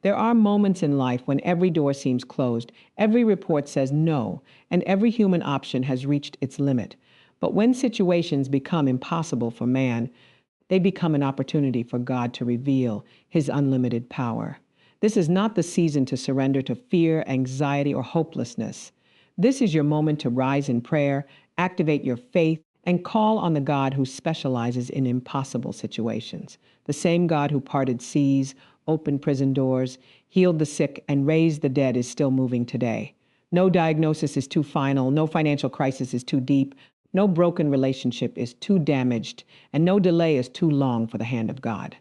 There are moments in life when every door seems closed, every report says no, and every human option has reached its limit. But when situations become impossible for man, they become an opportunity for God to reveal his unlimited power. This is not the season to surrender to fear, anxiety, or hopelessness. This is your moment to rise in prayer, activate your faith, and call on the God who specializes in impossible situations. The same God who parted seas, opened prison doors, healed the sick, and raised the dead is still moving today. No diagnosis is too final, no financial crisis is too deep, no broken relationship is too damaged, and no delay is too long for the hand of God.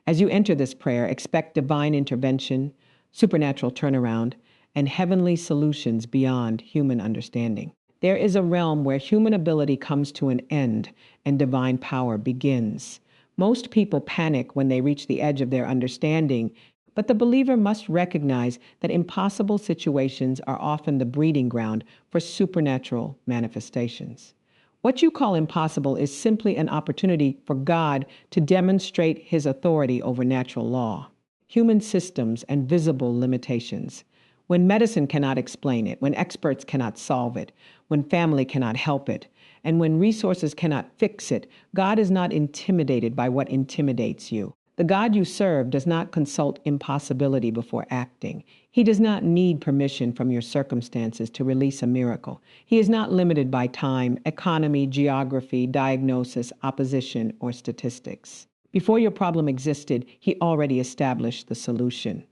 As you enter this prayer, expect divine intervention, supernatural turnaround, and heavenly solutions beyond human understanding. There is a realm where human ability comes to an end and divine power begins. Most people panic when they reach the edge of their understanding, but the believer must recognize that impossible situations are often the breeding ground for supernatural manifestations. What you call impossible is simply an opportunity for God to demonstrate his authority over natural law, human systems, and visible limitations. When medicine cannot explain it, when experts cannot solve it, when family cannot help it, and when resources cannot fix it, God is not intimidated by what intimidates you. The God you serve does not consult impossibility before acting. He does not need permission from your circumstances to release a miracle. He is not limited by time, economy, geography, diagnosis, opposition, or statistics. Before your problem existed, he already established the solution.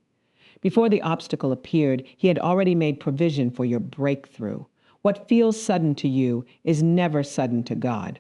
Before the obstacle appeared, he had already made provision for your breakthrough. What feels sudden to you is never sudden to God,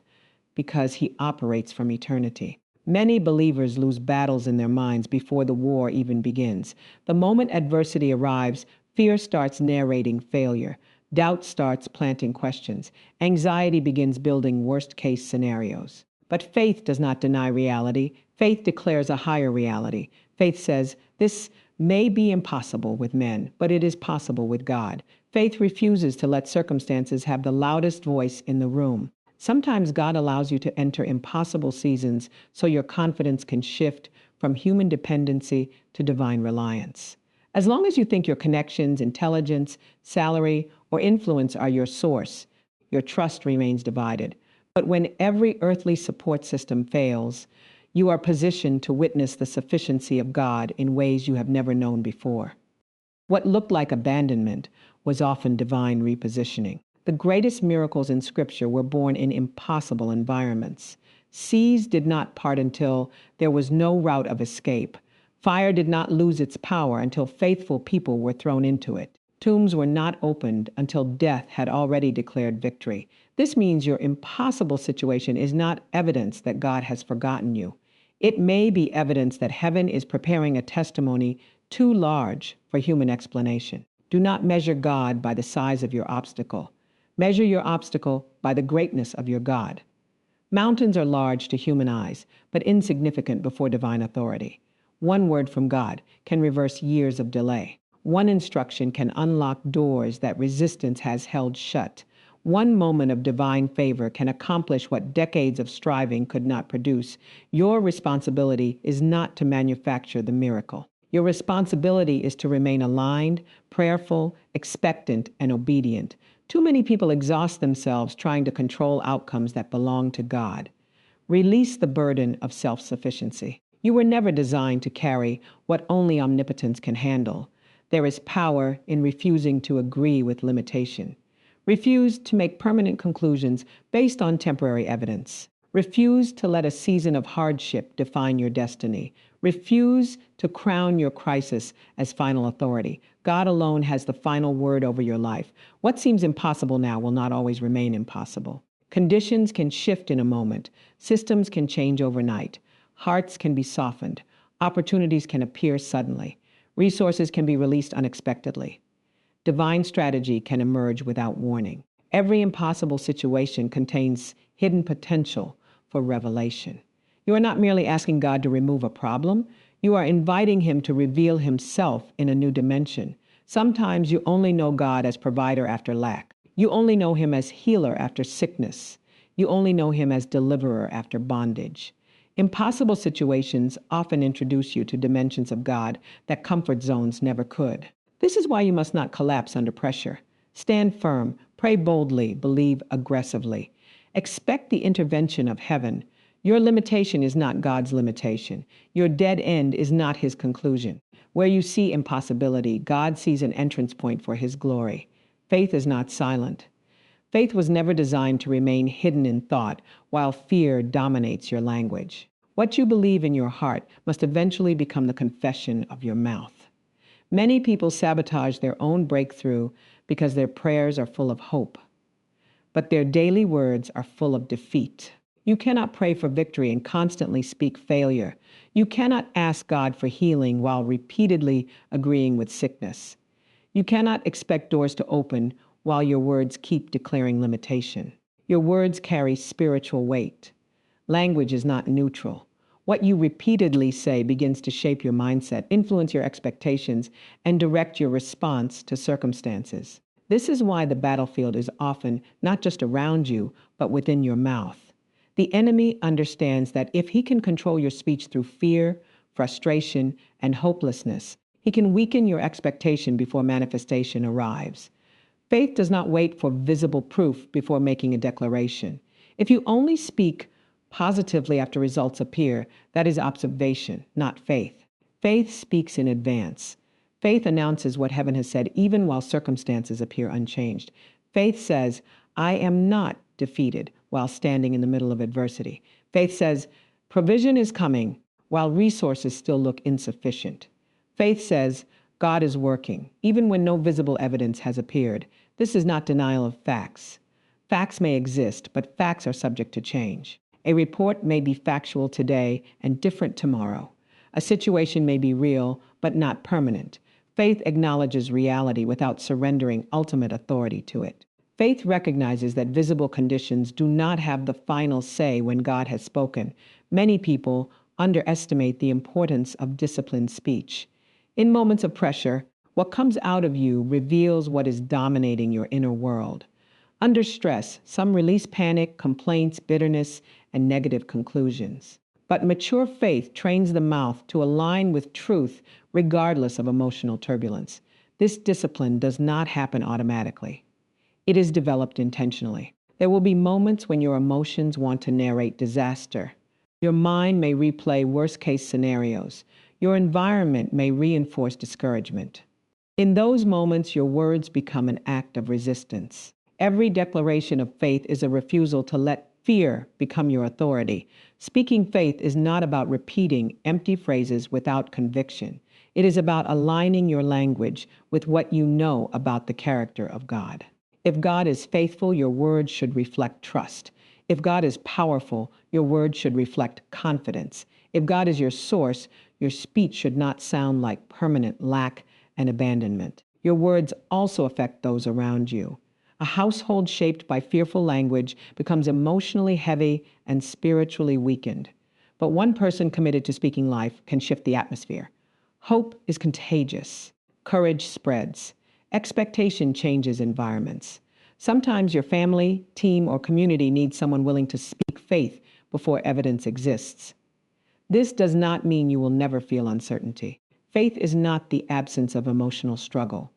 because he operates from eternity. Many believers lose battles in their minds before the war even begins. The moment adversity arrives, fear starts narrating failure. Doubt starts planting questions. Anxiety begins building worst-case scenarios. But faith does not deny reality. Faith declares a higher reality. Faith says, this may be impossible with men, but it is possible with God. Faith refuses to let circumstances have the loudest voice in the room. Sometimes God allows you to enter impossible seasons so your confidence can shift from human dependency to divine reliance. As long as you think your connections, intelligence, salary, or influence are your source, your trust remains divided. But when every earthly support system fails, you are positioned to witness the sufficiency of God in ways you have never known before. What looked like abandonment was often divine repositioning. The greatest miracles in Scripture were born in impossible environments. Seas did not part until there was no route of escape. Fire did not lose its power until faithful people were thrown into it. Tombs were not opened until death had already declared victory. This means your impossible situation is not evidence that God has forgotten you. It may be evidence that heaven is preparing a testimony too large for human explanation. Do not measure God by the size of your obstacle. Measure your obstacle by the greatness of your God. Mountains are large to human eyes, but insignificant before divine authority. One word from God can reverse years of delay. One instruction can unlock doors that resistance has held shut. One moment of divine favor can accomplish what decades of striving could not produce. Your responsibility is not to manufacture the miracle. Your responsibility is to remain aligned, prayerful, expectant, and obedient. Too many people exhaust themselves trying to control outcomes that belong to God. Release the burden of self-sufficiency. You were never designed to carry what only omnipotence can handle. There is power in refusing to agree with limitation. Refuse to make permanent conclusions based on temporary evidence. Refuse to let a season of hardship define your destiny. Refuse to crown your crisis as final authority. God alone has the final word over your life. What seems impossible now will not always remain impossible. Conditions can shift in a moment. Systems can change overnight. Hearts can be softened. Opportunities can appear suddenly. Resources can be released unexpectedly. Divine strategy can emerge without warning. Every impossible situation contains hidden potential for revelation. You are not merely asking God to remove a problem. You are inviting him to reveal himself in a new dimension. Sometimes you only know God as provider after lack. You only know him as healer after sickness. You only know him as deliverer after bondage. Impossible situations often introduce you to dimensions of God that comfort zones never could. This is why you must not collapse under pressure. Stand firm, pray boldly, believe aggressively. Expect the intervention of heaven. Your limitation is not God's limitation. Your dead end is not his conclusion. Where you see impossibility, God sees an entrance point for his glory. Faith is not silent. Faith was never designed to remain hidden in thought while fear dominates your language. What you believe in your heart must eventually become the confession of your mouth. Many people sabotage their own breakthrough because their prayers are full of hope, but their daily words are full of defeat. You cannot pray for victory and constantly speak failure. You cannot ask God for healing while repeatedly agreeing with sickness. You cannot expect doors to open while your words keep declaring limitation. Your words carry spiritual weight. Language is not neutral. What you repeatedly say begins to shape your mindset, influence your expectations, and direct your response to circumstances. This is why the battlefield is often not just around you, but within your mouth. The enemy understands that if he can control your speech through fear, frustration, and hopelessness, he can weaken your expectation before manifestation arrives. Faith does not wait for visible proof before making a declaration. If you only speak positively after results appear, that is observation, not faith. Faith speaks in advance. Faith announces what heaven has said even while circumstances appear unchanged. Faith says, I am not defeated while standing in the middle of adversity. Faith says, provision is coming while resources still look insufficient. Faith says, God is working, even when no visible evidence has appeared. This is not denial of facts. Facts may exist, but facts are subject to change. A report may be factual today and different tomorrow. A situation may be real, but not permanent. Faith acknowledges reality without surrendering ultimate authority to it. Faith recognizes that visible conditions do not have the final say when God has spoken. Many people underestimate the importance of disciplined speech. In moments of pressure, what comes out of you reveals what is dominating your inner world. Under stress, some release panic, complaints, bitterness, and negative conclusions. But mature faith trains the mouth to align with truth regardless of emotional turbulence. This discipline does not happen automatically. It is developed intentionally. There will be moments when your emotions want to narrate disaster. Your mind may replay worst-case scenarios. Your environment may reinforce discouragement. In those moments, your words become an act of resistance. Every declaration of faith is a refusal to let fear become your authority. Speaking faith is not about repeating empty phrases without conviction. It is about aligning your language with what you know about the character of God. If God is faithful, your words should reflect trust. If God is powerful, your words should reflect confidence. If God is your source, your speech should not sound like permanent lack and abandonment. Your words also affect those around you. A household shaped by fearful language becomes emotionally heavy and spiritually weakened. But one person committed to speaking life can shift the atmosphere. Hope is contagious. Courage spreads. Expectation changes environments. Sometimes your family, team, or community needs someone willing to speak faith before evidence exists. This does not mean you will never feel uncertainty. Faith is not the absence of emotional struggle.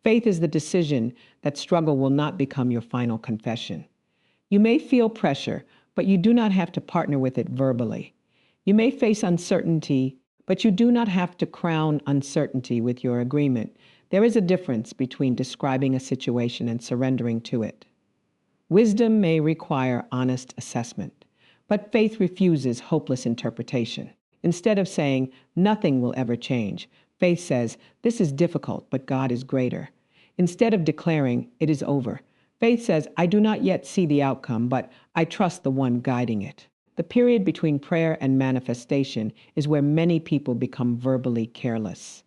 Faith is the decision that struggle will not become your final confession. You may feel pressure, but you do not have to partner with it verbally. You may face uncertainty, but you do not have to crown uncertainty with your agreement. There is a difference between describing a situation and surrendering to it. Wisdom may require honest assessment, but faith refuses hopeless interpretation. Instead of saying, nothing will ever change, faith says, this is difficult, but God is greater. Instead of declaring, it is over, faith says, I do not yet see the outcome, but I trust the one guiding it. The period between prayer and manifestation is where many people become verbally careless.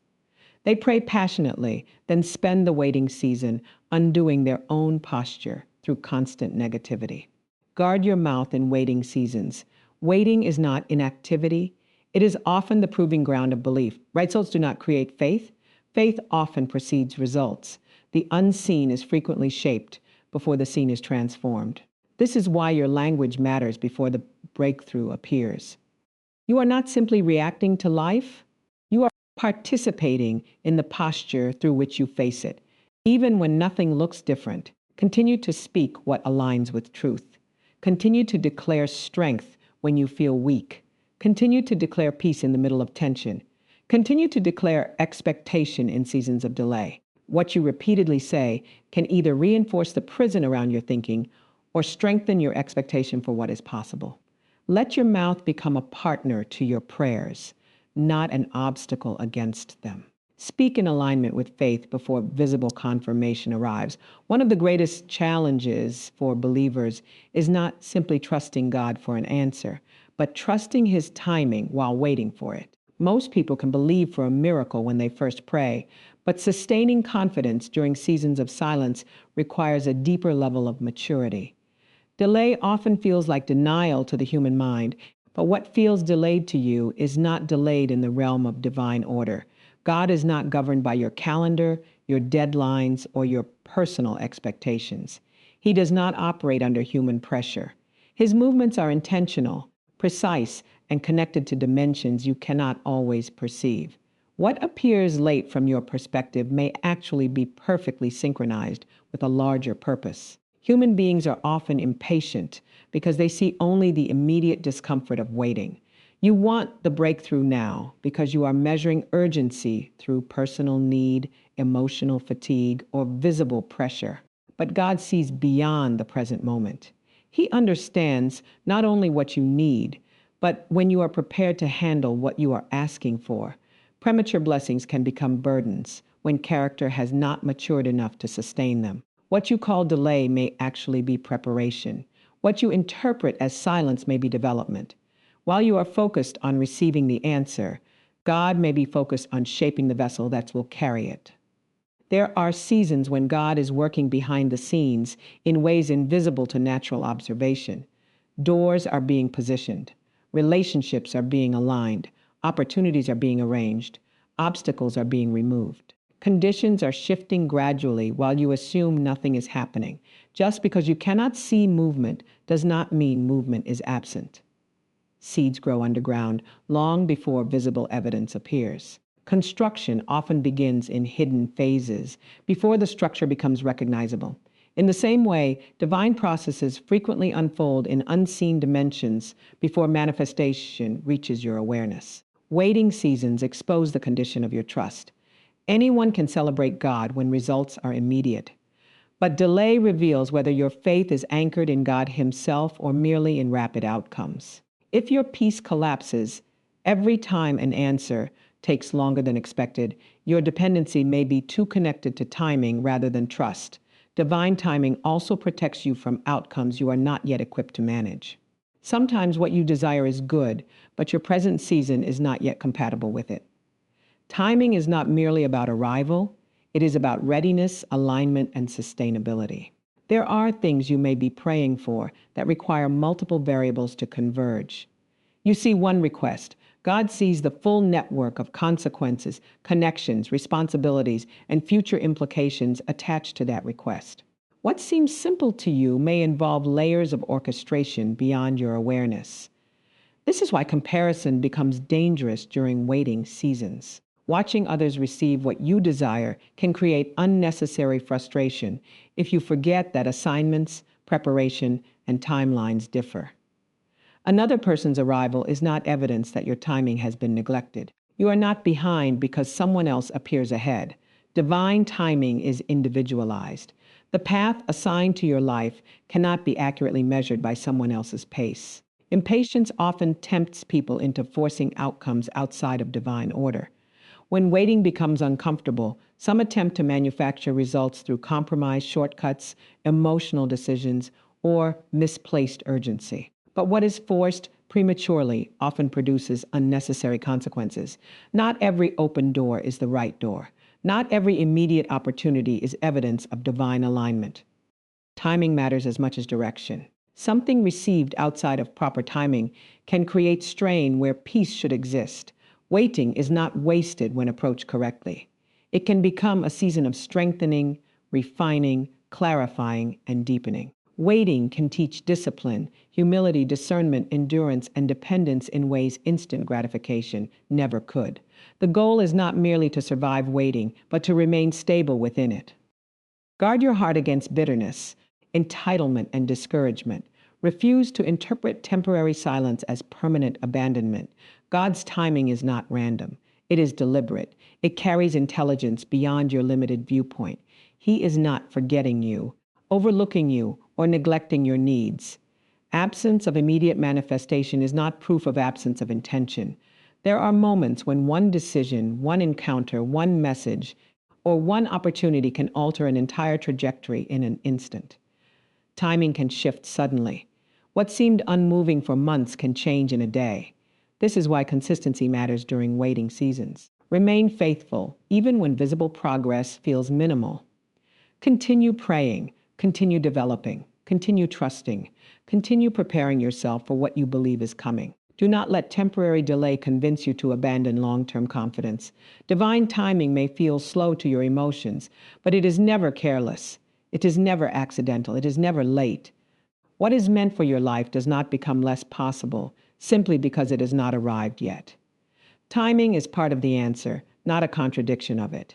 They pray passionately, then spend the waiting season undoing their own posture through constant negativity. Guard your mouth in waiting seasons. Waiting is not inactivity. It is often the proving ground of belief. Results do not create faith. Faith often precedes results. The unseen is frequently shaped before the seen is transformed. This is why your language matters before the breakthrough appears. You are not simply reacting to life, you are participating in the posture through which you face it. Even when nothing looks different, continue to speak what aligns with truth. Continue to declare strength when you feel weak. Continue to declare peace in the middle of tension. Continue to declare expectation in seasons of delay. What you repeatedly say can either reinforce the prison around your thinking or strengthen your expectation for what is possible. Let your mouth become a partner to your prayers, not an obstacle against them. Speak in alignment with faith before visible confirmation arrives. One of the greatest challenges for believers is not simply trusting God for an answer, but trusting His timing while waiting for it. Most people can believe for a miracle when they first pray, but sustaining confidence during seasons of silence requires a deeper level of maturity. Delay often feels like denial to the human mind, but what feels delayed to you is not delayed in the realm of divine order. God is not governed by your calendar, your deadlines, or your personal expectations. He does not operate under human pressure. His movements are intentional, precise, and connected to dimensions you cannot always perceive. What appears late from your perspective may actually be perfectly synchronized with a larger purpose. Human beings are often impatient because they see only the immediate discomfort of waiting. You want the breakthrough now because you are measuring urgency through personal need, emotional fatigue, or visible pressure. But God sees beyond the present moment. He understands not only what you need, but when you are prepared to handle what you are asking for. Premature blessings can become burdens when character has not matured enough to sustain them. What you call delay may actually be preparation. What you interpret as silence may be development. While you are focused on receiving the answer, God may be focused on shaping the vessel that will carry it. There are seasons when God is working behind the scenes in ways invisible to natural observation. Doors are being positioned. Relationships are being aligned. Opportunities are being arranged. Obstacles are being removed. Conditions are shifting gradually while you assume nothing is happening. Just because you cannot see movement does not mean movement is absent. Seeds grow underground long before visible evidence appears. Construction often begins in hidden phases before the structure becomes recognizable. In the same way, divine processes frequently unfold in unseen dimensions before manifestation reaches your awareness. Waiting seasons expose the condition of your trust. Anyone can celebrate God when results are immediate. But delay reveals whether your faith is anchored in God Himself or merely in rapid outcomes. If your peace collapses every time an answer takes longer than expected, your dependency may be too connected to timing rather than trust. Divine timing also protects you from outcomes you are not yet equipped to manage. Sometimes what you desire is good, but your present season is not yet compatible with it. Timing is not merely about arrival, it is about readiness, alignment, and sustainability. There are things you may be praying for that require multiple variables to converge. You see one request. God sees the full network of consequences, connections, responsibilities, and future implications attached to that request. What seems simple to you may involve layers of orchestration beyond your awareness. This is why comparison becomes dangerous during waiting seasons. Watching others receive what you desire can create unnecessary frustration if you forget that assignments, preparation, and timelines differ. Another person's arrival is not evidence that your timing has been neglected. You are not behind because someone else appears ahead. Divine timing is individualized. The path assigned to your life cannot be accurately measured by someone else's pace. Impatience often tempts people into forcing outcomes outside of divine order. When waiting becomes uncomfortable, some attempt to manufacture results through compromise, shortcuts, emotional decisions, or misplaced urgency. But what is forced prematurely often produces unnecessary consequences. Not every open door is the right door. Not every immediate opportunity is evidence of divine alignment. Timing matters as much as direction. Something received outside of proper timing can create strain where peace should exist. Waiting is not wasted when approached correctly. It can become a season of strengthening, refining, clarifying, and deepening. Waiting can teach discipline, humility, discernment, endurance, and dependence in ways instant gratification never could. The goal is not merely to survive waiting, but to remain stable within it. Guard your heart against bitterness, entitlement, and discouragement. Refuse to interpret temporary silence as permanent abandonment. God's timing is not random. It is deliberate. It carries intelligence beyond your limited viewpoint. He is not forgetting you, overlooking you, or neglecting your needs. Absence of immediate manifestation is not proof of absence of intention. There are moments when one decision, one encounter, one message, or one opportunity can alter an entire trajectory in an instant. Timing can shift suddenly. What seemed unmoving for months can change in a day. This is why consistency matters during waiting seasons. Remain faithful, even when visible progress feels minimal. Continue praying, continue developing, continue trusting, continue preparing yourself for what you believe is coming. Do not let temporary delay convince you to abandon long-term confidence. Divine timing may feel slow to your emotions, but it is never careless. It is never accidental. It is never late. What is meant for your life does not become less possible simply because it has not arrived yet. Timing is part of the answer, not a contradiction of it.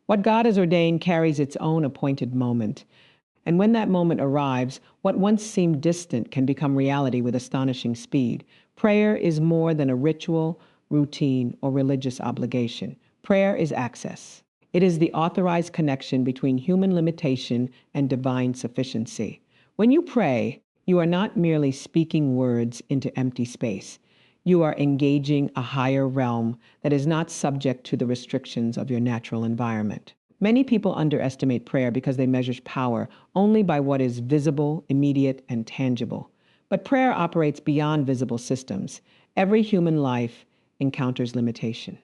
What God has ordained carries its own appointed moment. And when that moment arrives, what once seemed distant can become reality with astonishing speed. Prayer is more than a ritual, routine, or religious obligation. Prayer is access. It is the authorized connection between human limitation and divine sufficiency. When you pray, you are not merely speaking words into empty space. You are engaging a higher realm that is not subject to the restrictions of your natural environment. Many people underestimate prayer because they measure power only by what is visible, immediate, and tangible. But prayer operates beyond visible systems. Every human life encounters limitation.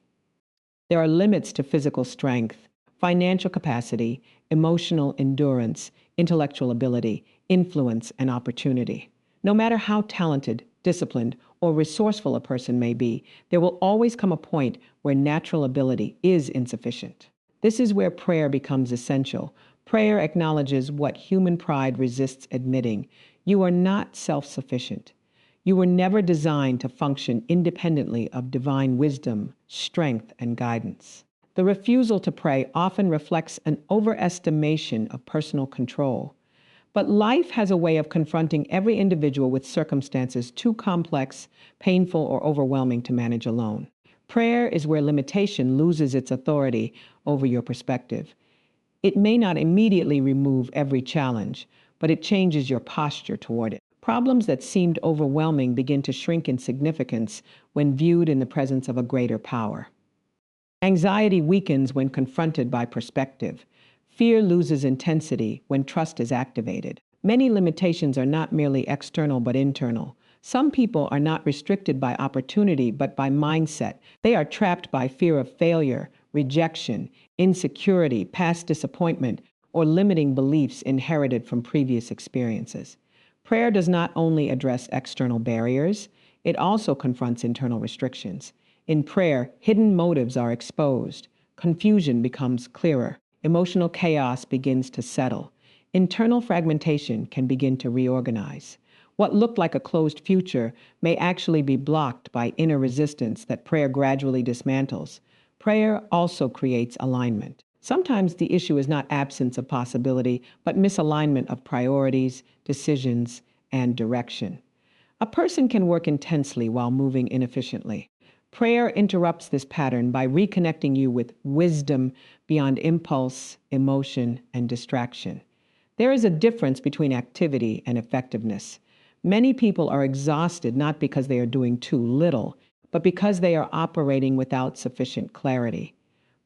There are limits to physical strength, financial capacity, emotional endurance, intellectual ability, influence, and opportunity. No matter how talented, disciplined, or resourceful a person may be, there will always come a point where natural ability is insufficient. This is where prayer becomes essential. Prayer acknowledges what human pride resists admitting. You are not self-sufficient. You were never designed to function independently of divine wisdom, strength, and guidance. The refusal to pray often reflects an overestimation of personal control. But life has a way of confronting every individual with circumstances too complex, painful, or overwhelming to manage alone. Prayer is where limitation loses its authority over your perspective. It may not immediately remove every challenge, but it changes your posture toward it. Problems that seemed overwhelming begin to shrink in significance when viewed in the presence of a greater power. Anxiety weakens when confronted by perspective. Fear loses intensity when trust is activated. Many limitations are not merely external but internal. Some people are not restricted by opportunity but by mindset. They are trapped by fear of failure, rejection, insecurity, past disappointment, or limiting beliefs inherited from previous experiences. Prayer does not only address external barriers, it also confronts internal restrictions. In prayer, hidden motives are exposed. Confusion becomes clearer. Emotional chaos begins to settle. Internal fragmentation can begin to reorganize. What looked like a closed future may actually be blocked by inner resistance that prayer gradually dismantles. Prayer also creates alignment. Sometimes the issue is not absence of possibility, but misalignment of priorities, decisions, and direction. A person can work intensely while moving inefficiently. Prayer interrupts this pattern by reconnecting you with wisdom beyond impulse, emotion, and distraction. There is a difference between activity and effectiveness. Many people are exhausted not because they are doing too little, but because they are operating without sufficient clarity.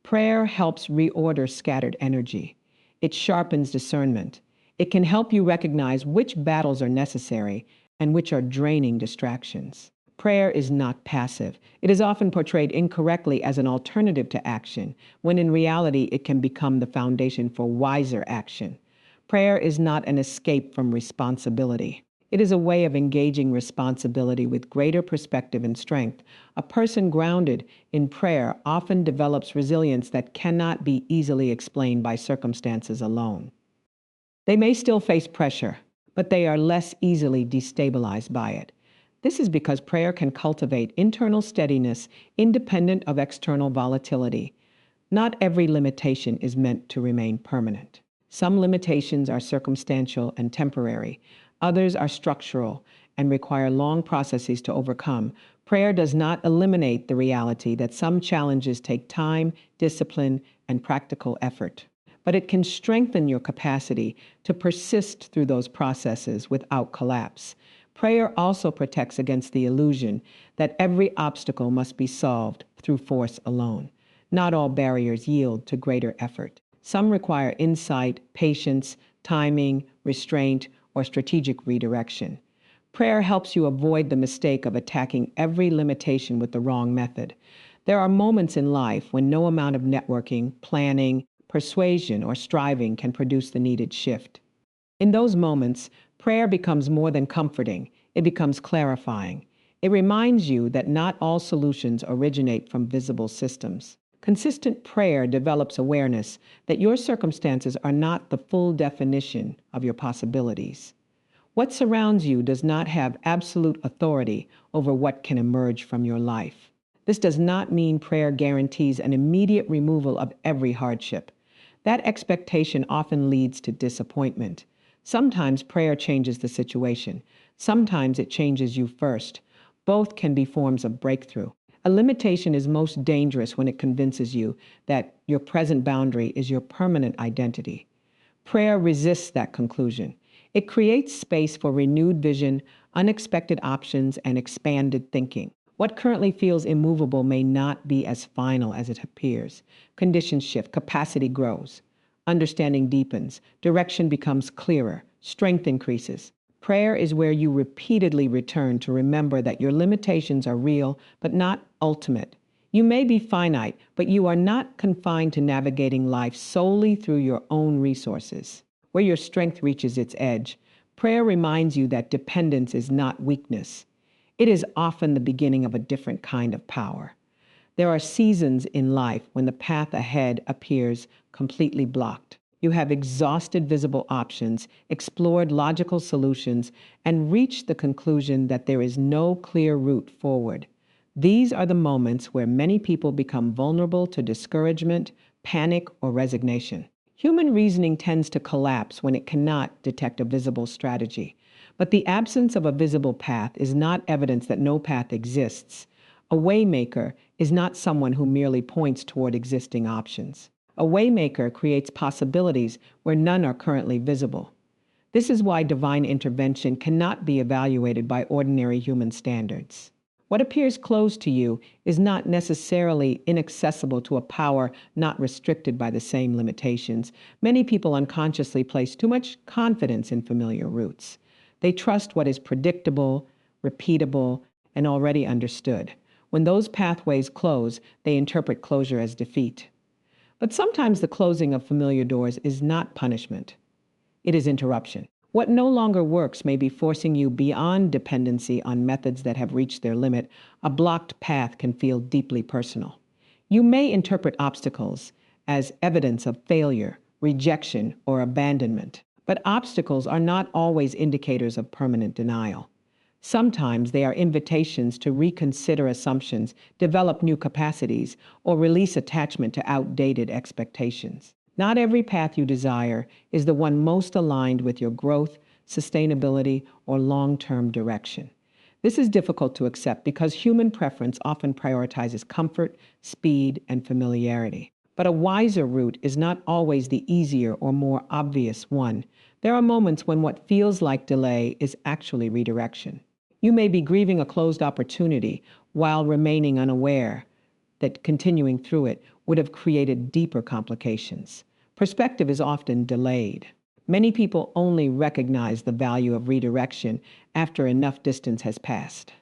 Prayer helps reorder scattered energy. It sharpens discernment. It can help you recognize which battles are necessary and which are draining distractions. Prayer is not passive. It is often portrayed incorrectly as an alternative to action, when in reality it can become the foundation for wiser action. Prayer is not an escape from responsibility. It is a way of engaging responsibility with greater perspective and strength. A person grounded in prayer often develops resilience that cannot be easily explained by circumstances alone. They may still face pressure, but they are less easily destabilized by it. This is because prayer can cultivate internal steadiness independent of external volatility. Not every limitation is meant to remain permanent. Some limitations are circumstantial and temporary. Others are structural and require long processes to overcome. Prayer does not eliminate the reality that some challenges take time, discipline, and practical effort, but it can strengthen your capacity to persist through those processes without collapse. Prayer also protects against the illusion that every obstacle must be solved through force alone. Not all barriers yield to greater effort. Some require insight, patience, timing, restraint, or strategic redirection. Prayer helps you avoid the mistake of attacking every limitation with the wrong method. There are moments in life when no amount of networking, planning, persuasion, or striving can produce the needed shift. In those moments, prayer becomes more than comforting, it becomes clarifying. It reminds you that not all solutions originate from visible systems. Consistent prayer develops awareness that your circumstances are not the full definition of your possibilities. What surrounds you does not have absolute authority over what can emerge from your life. This does not mean prayer guarantees an immediate removal of every hardship. That expectation often leads to disappointment. Sometimes prayer changes the situation. Sometimes it changes you first. Both can be forms of breakthrough. A limitation is most dangerous when it convinces you that your present boundary is your permanent identity. Prayer resists that conclusion. It creates space for renewed vision, unexpected options, and expanded thinking. What currently feels immovable may not be as final as it appears. Conditions shift, capacity grows, understanding deepens, direction becomes clearer, strength increases. Prayer is where you repeatedly return to remember that your limitations are real, but not ultimate. You may be finite, but you are not confined to navigating life solely through your own resources. Where your strength reaches its edge, prayer reminds you that dependence is not weakness. It is often the beginning of a different kind of power. There are seasons in life when the path ahead appears completely blocked. You have exhausted visible options, explored logical solutions, and reached the conclusion that there is no clear route forward. These are the moments where many people become vulnerable to discouragement, panic, or resignation. Human reasoning tends to collapse when it cannot detect a visible strategy. But the absence of a visible path is not evidence that no path exists. A waymaker is not someone who merely points toward existing options. A waymaker creates possibilities where none are currently visible. This is why divine intervention cannot be evaluated by ordinary human standards. What appears closed to you is not necessarily inaccessible to a power not restricted by the same limitations. Many people unconsciously place too much confidence in familiar routes. They trust what is predictable, repeatable, and already understood. When those pathways close, they interpret closure as defeat. But sometimes the closing of familiar doors is not punishment. It is interruption. What no longer works may be forcing you beyond dependency on methods that have reached their limit. A blocked path can feel deeply personal. You may interpret obstacles as evidence of failure, rejection, or abandonment. But obstacles are not always indicators of permanent denial. Sometimes they are invitations to reconsider assumptions, develop new capacities, or release attachment to outdated expectations. Not every path you desire is the one most aligned with your growth, sustainability, or long-term direction. This is difficult to accept because human preference often prioritizes comfort, speed, and familiarity. But a wiser route is not always the easier or more obvious one. There are moments when what feels like delay is actually redirection. You may be grieving a closed opportunity while remaining unaware that continuing through it would have created deeper complications. Perspective is often delayed. Many people only recognize the value of redirection after enough distance has passed.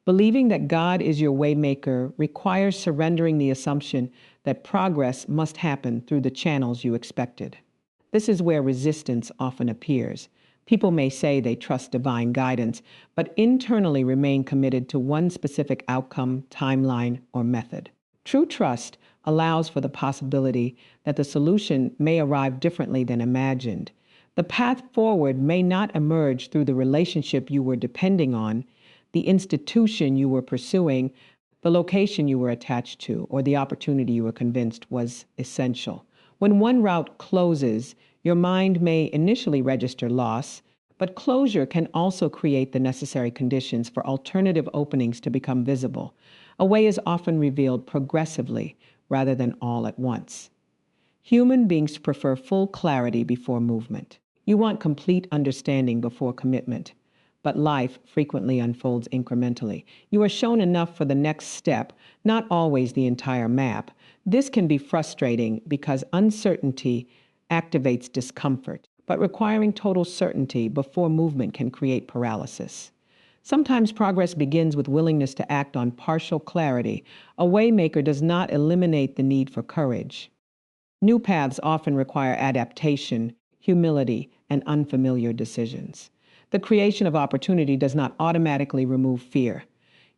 Believing that God is your waymaker requires surrendering the assumption that progress must happen through the channels you expected. This is where resistance often appears. People may say they trust divine guidance, but internally remain committed to one specific outcome, timeline, or method. True trust allows for the possibility that the solution may arrive differently than imagined. The path forward may not emerge through the relationship you were depending on, the institution you were pursuing, the location you were attached to, or the opportunity you were convinced was essential. When one route closes, your mind may initially register loss, but closure can also create the necessary conditions for alternative openings to become visible. A way is often revealed progressively rather than all at once. Human beings prefer full clarity before movement. You want complete understanding before commitment, but life frequently unfolds incrementally. You are shown enough for the next step, not always the entire map. This can be frustrating because uncertainty activates discomfort, but requiring total certainty before movement can create paralysis. Sometimes progress begins with willingness to act on partial clarity. A waymaker does not eliminate the need for courage. New paths often require adaptation, humility, and unfamiliar decisions. The creation of opportunity does not automatically remove fear.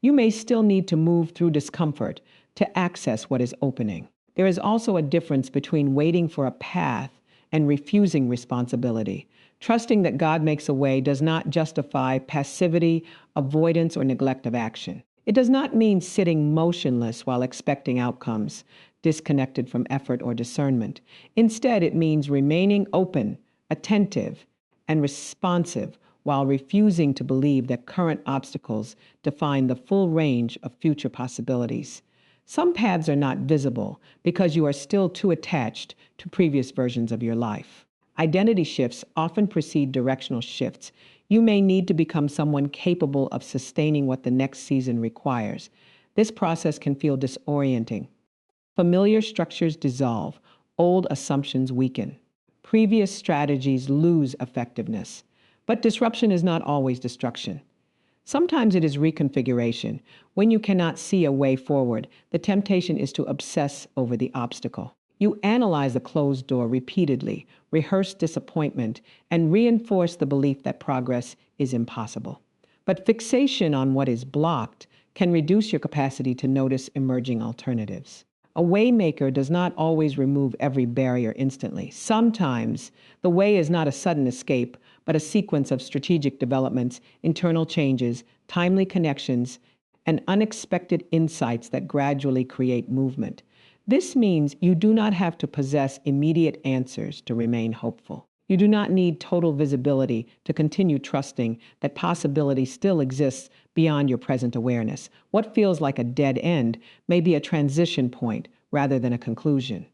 You may still need to move through discomfort to access what is opening. There is also a difference between waiting for a path and refusing responsibility. Trusting that God makes a way does not justify passivity, avoidance, or neglect of action. It does not mean sitting motionless while expecting outcomes, disconnected from effort or discernment. Instead, it means remaining open, attentive, and responsive while refusing to believe that current obstacles define the full range of future possibilities. Some paths are not visible because you are still too attached to previous versions of your life. Identity shifts often precede directional shifts. You may need to become someone capable of sustaining what the next season requires. This process can feel disorienting. Familiar structures dissolve, old assumptions weaken. Previous strategies lose effectiveness. But disruption is not always destruction. Sometimes it is reconfiguration. When you cannot see a way forward, the temptation is to obsess over the obstacle. You analyze the closed door repeatedly, rehearse disappointment, and reinforce the belief that progress is impossible. But fixation on what is blocked can reduce your capacity to notice emerging alternatives. A waymaker does not always remove every barrier instantly. Sometimes the way is not a sudden escape, but a sequence of strategic developments, internal changes, timely connections, and unexpected insights that gradually create movement. This means you do not have to possess immediate answers to remain hopeful. You do not need total visibility to continue trusting that possibility still exists beyond your present awareness. What feels like a dead end may be a transition point rather than a conclusion.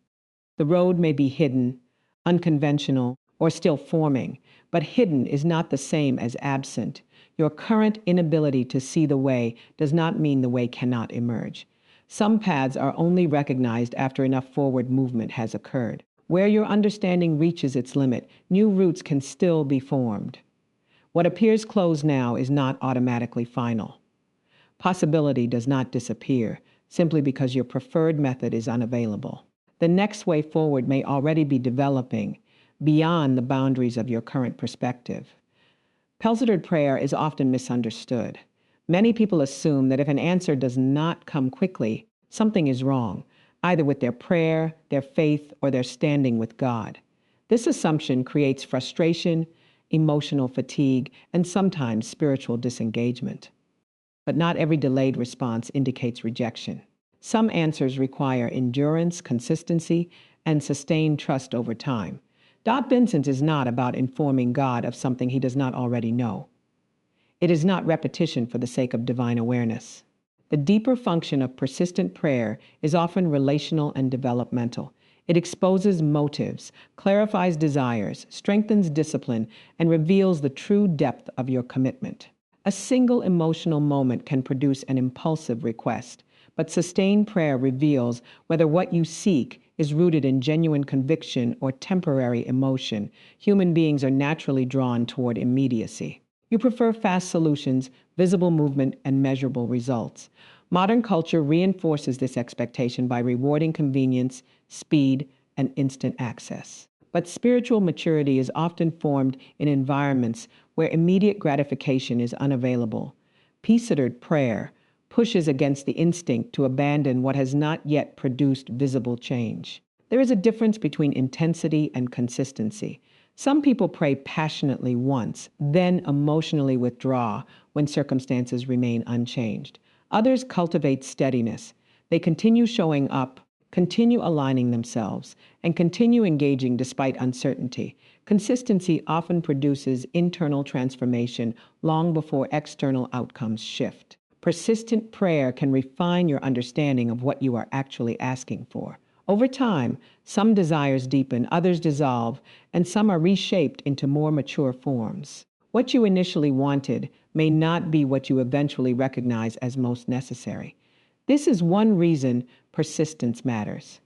The road may be hidden, unconventional, or still forming, but hidden is not the same as absent. Your current inability to see the way does not mean the way cannot emerge. Some paths are only recognized after enough forward movement has occurred. Where your understanding reaches its limit, new routes can still be formed. What appears closed now is not automatically final. Possibility does not disappear simply because your preferred method is unavailable. The next way forward may already be developing beyond the boundaries of your current perspective. Pelsetered prayer is often misunderstood. Many people assume that if an answer does not come quickly, something is wrong, either with their prayer, their faith, or their standing with God. This assumption creates frustration, emotional fatigue, and sometimes spiritual disengagement. But not every delayed response indicates rejection. Some answers require endurance, consistency, and sustained trust over time. Dot Vincent is not about informing God of something he does not already know. It is not repetition for the sake of divine awareness. The deeper function of persistent prayer is often relational and developmental. It exposes motives, clarifies desires, strengthens discipline, and reveals the true depth of your commitment. A single emotional moment can produce an impulsive request, but sustained prayer reveals whether what you seek is rooted in genuine conviction or temporary emotion. Human beings are naturally drawn toward immediacy. You prefer fast solutions, visible movement, and measurable results. Modern culture reinforces this expectation by rewarding convenience, speed, and instant access. But spiritual maturity is often formed in environments where immediate gratification is unavailable. Peace-centered prayer pushes against the instinct to abandon what has not yet produced visible change. There is a difference between intensity and consistency. Some people pray passionately once, then emotionally withdraw when circumstances remain unchanged. Others cultivate steadiness. They continue showing up, continue aligning themselves, and continue engaging despite uncertainty. Consistency often produces internal transformation long before external outcomes shift. Persistent prayer can refine your understanding of what you are actually asking for. Over time, some desires deepen, others dissolve, and some are reshaped into more mature forms. What you initially wanted may not be what you eventually recognize as most necessary. This is one reason persistence matters.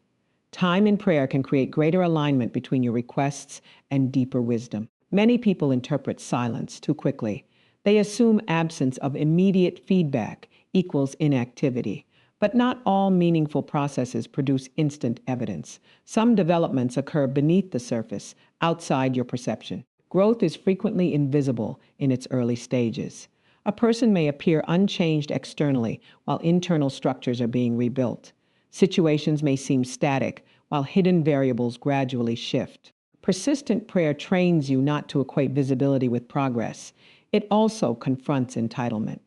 Time in prayer can create greater alignment between your requests and deeper wisdom. Many people interpret silence too quickly. They assume absence of immediate feedback equals inactivity. But not all meaningful processes produce instant evidence. Some developments occur beneath the surface, outside your perception. Growth is frequently invisible in its early stages. A person may appear unchanged externally while internal structures are being rebuilt. Situations may seem static while hidden variables gradually shift. Persistent prayer trains you not to equate visibility with progress. It also confronts entitlement.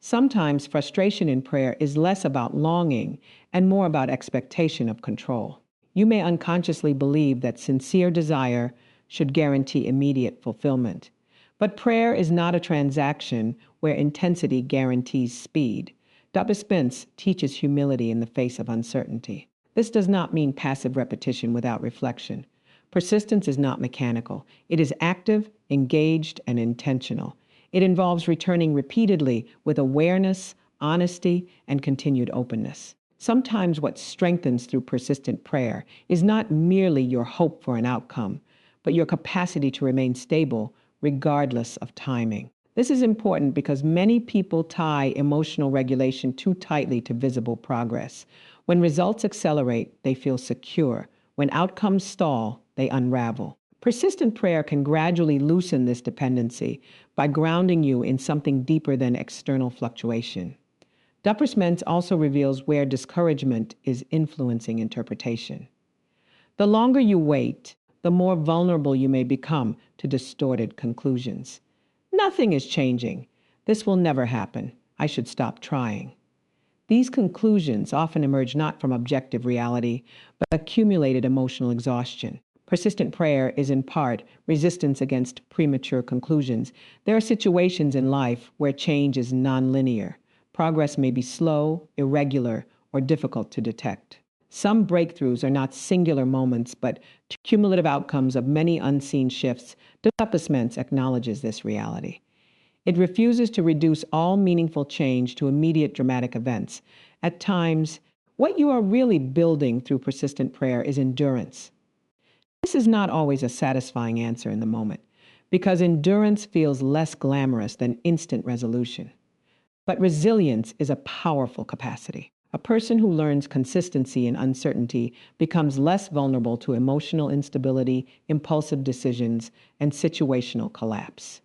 Sometimes frustration in prayer is less about longing and more about expectation of control. You may unconsciously believe that sincere desire should guarantee immediate fulfillment. But prayer is not a transaction where intensity guarantees speed. Dr. Spence teaches humility in the face of uncertainty. This does not mean passive repetition without reflection. Persistence is not mechanical. It is active, engaged, and intentional. It involves returning repeatedly with awareness, honesty, and continued openness. Sometimes what strengthens through persistent prayer is not merely your hope for an outcome, but your capacity to remain stable regardless of timing. This is important because many people tie emotional regulation too tightly to visible progress. When results accelerate, they feel secure. When outcomes stall, they unravel. Persistent prayer can gradually loosen this dependency by grounding you in something deeper than external fluctuation. Dr. Spence also reveals where discouragement is influencing interpretation. The longer you wait, the more vulnerable you may become to distorted conclusions. Nothing is changing. This will never happen. I should stop trying. These conclusions often emerge not from objective reality, but accumulated emotional exhaustion. Persistent prayer is in part resistance against premature conclusions. There are situations in life where change is nonlinear. Progress may be slow, irregular, or difficult to detect. Some breakthroughs are not singular moments, but cumulative outcomes of many unseen shifts. Development acknowledges this reality. It refuses to reduce all meaningful change to immediate dramatic events. At times, what you are really building through persistent prayer is endurance. This is not always a satisfying answer in the moment, because endurance feels less glamorous than instant resolution. But resilience is a powerful capacity. A person who learns consistency in uncertainty becomes less vulnerable to emotional instability, impulsive decisions, and situational collapse.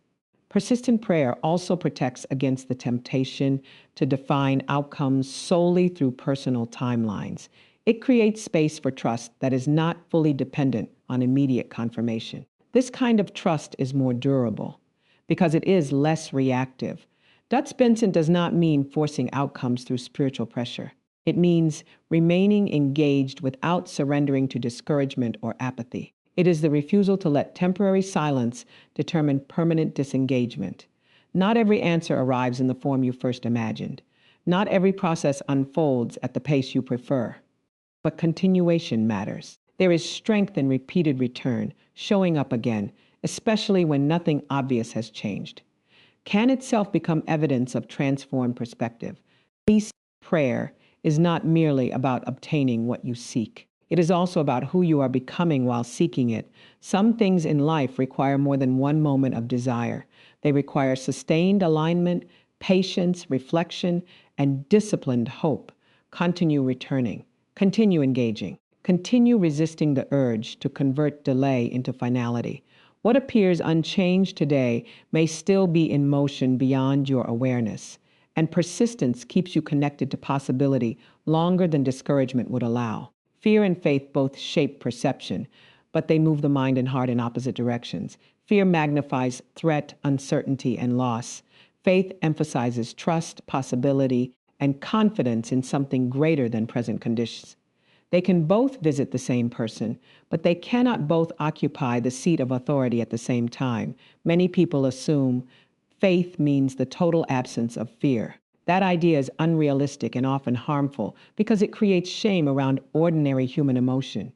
Persistent prayer also protects against the temptation to define outcomes solely through personal timelines. It creates space for trust that is not fully dependent on immediate confirmation. This kind of trust is more durable because it is less reactive. Dutch Benson does not mean forcing outcomes through spiritual pressure. It means remaining engaged without surrendering to discouragement or apathy. It is the refusal to let temporary silence determine permanent disengagement. Not every answer arrives in the form you first imagined. Not every process unfolds at the pace you prefer. But continuation matters. There is strength in repeated return, showing up again, especially when nothing obvious has changed. Can itself become evidence of transformed perspective. Peace prayer is not merely about obtaining what you seek. It is also about who you are becoming while seeking it. Some things in life require more than one moment of desire. They require sustained alignment, patience, reflection, and disciplined hope. Continue returning. Continue engaging. Continue resisting the urge to convert delay into finality. What appears unchanged today may still be in motion beyond your awareness, and persistence keeps you connected to possibility longer than discouragement would allow. Fear and faith both shape perception, but they move the mind and heart in opposite directions. Fear magnifies threat, uncertainty, and loss. Faith emphasizes trust, possibility, and confidence in something greater than present conditions. They can both visit the same person, but they cannot both occupy the seat of authority at the same time. Many people assume faith means the total absence of fear. That idea is unrealistic and often harmful because it creates shame around ordinary human emotion.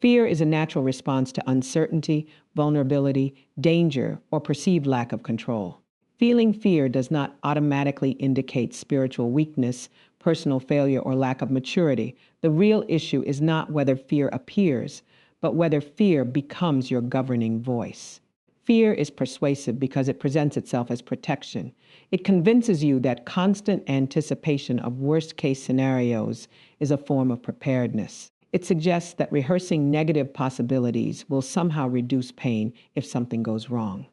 Fear is a natural response to uncertainty, vulnerability, danger, or perceived lack of control. Feeling fear does not automatically indicate spiritual weakness, personal failure, or lack of maturity. The real issue is not whether fear appears, but whether fear becomes your governing voice. Fear is persuasive because it presents itself as protection. It convinces you that constant anticipation of worst-case scenarios is a form of preparedness. It suggests that rehearsing negative possibilities will somehow reduce pain if something goes wrong.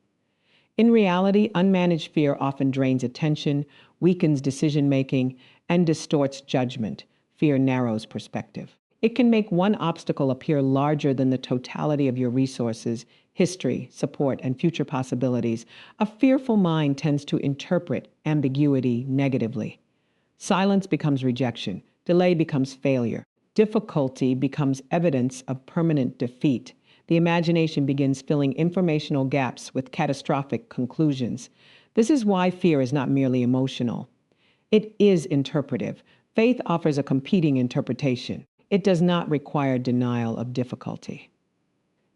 In reality, unmanaged fear often drains attention, weakens decision-making, and distorts judgment. Fear narrows perspective. It can make one obstacle appear larger than the totality of your resources, history, support, and future possibilities. A fearful mind tends to interpret ambiguity negatively. Silence becomes rejection. Delay becomes failure. Difficulty becomes evidence of permanent defeat. The imagination begins filling informational gaps with catastrophic conclusions. This is why fear is not merely emotional. It is interpretive. Faith offers a competing interpretation. It does not require denial of difficulty.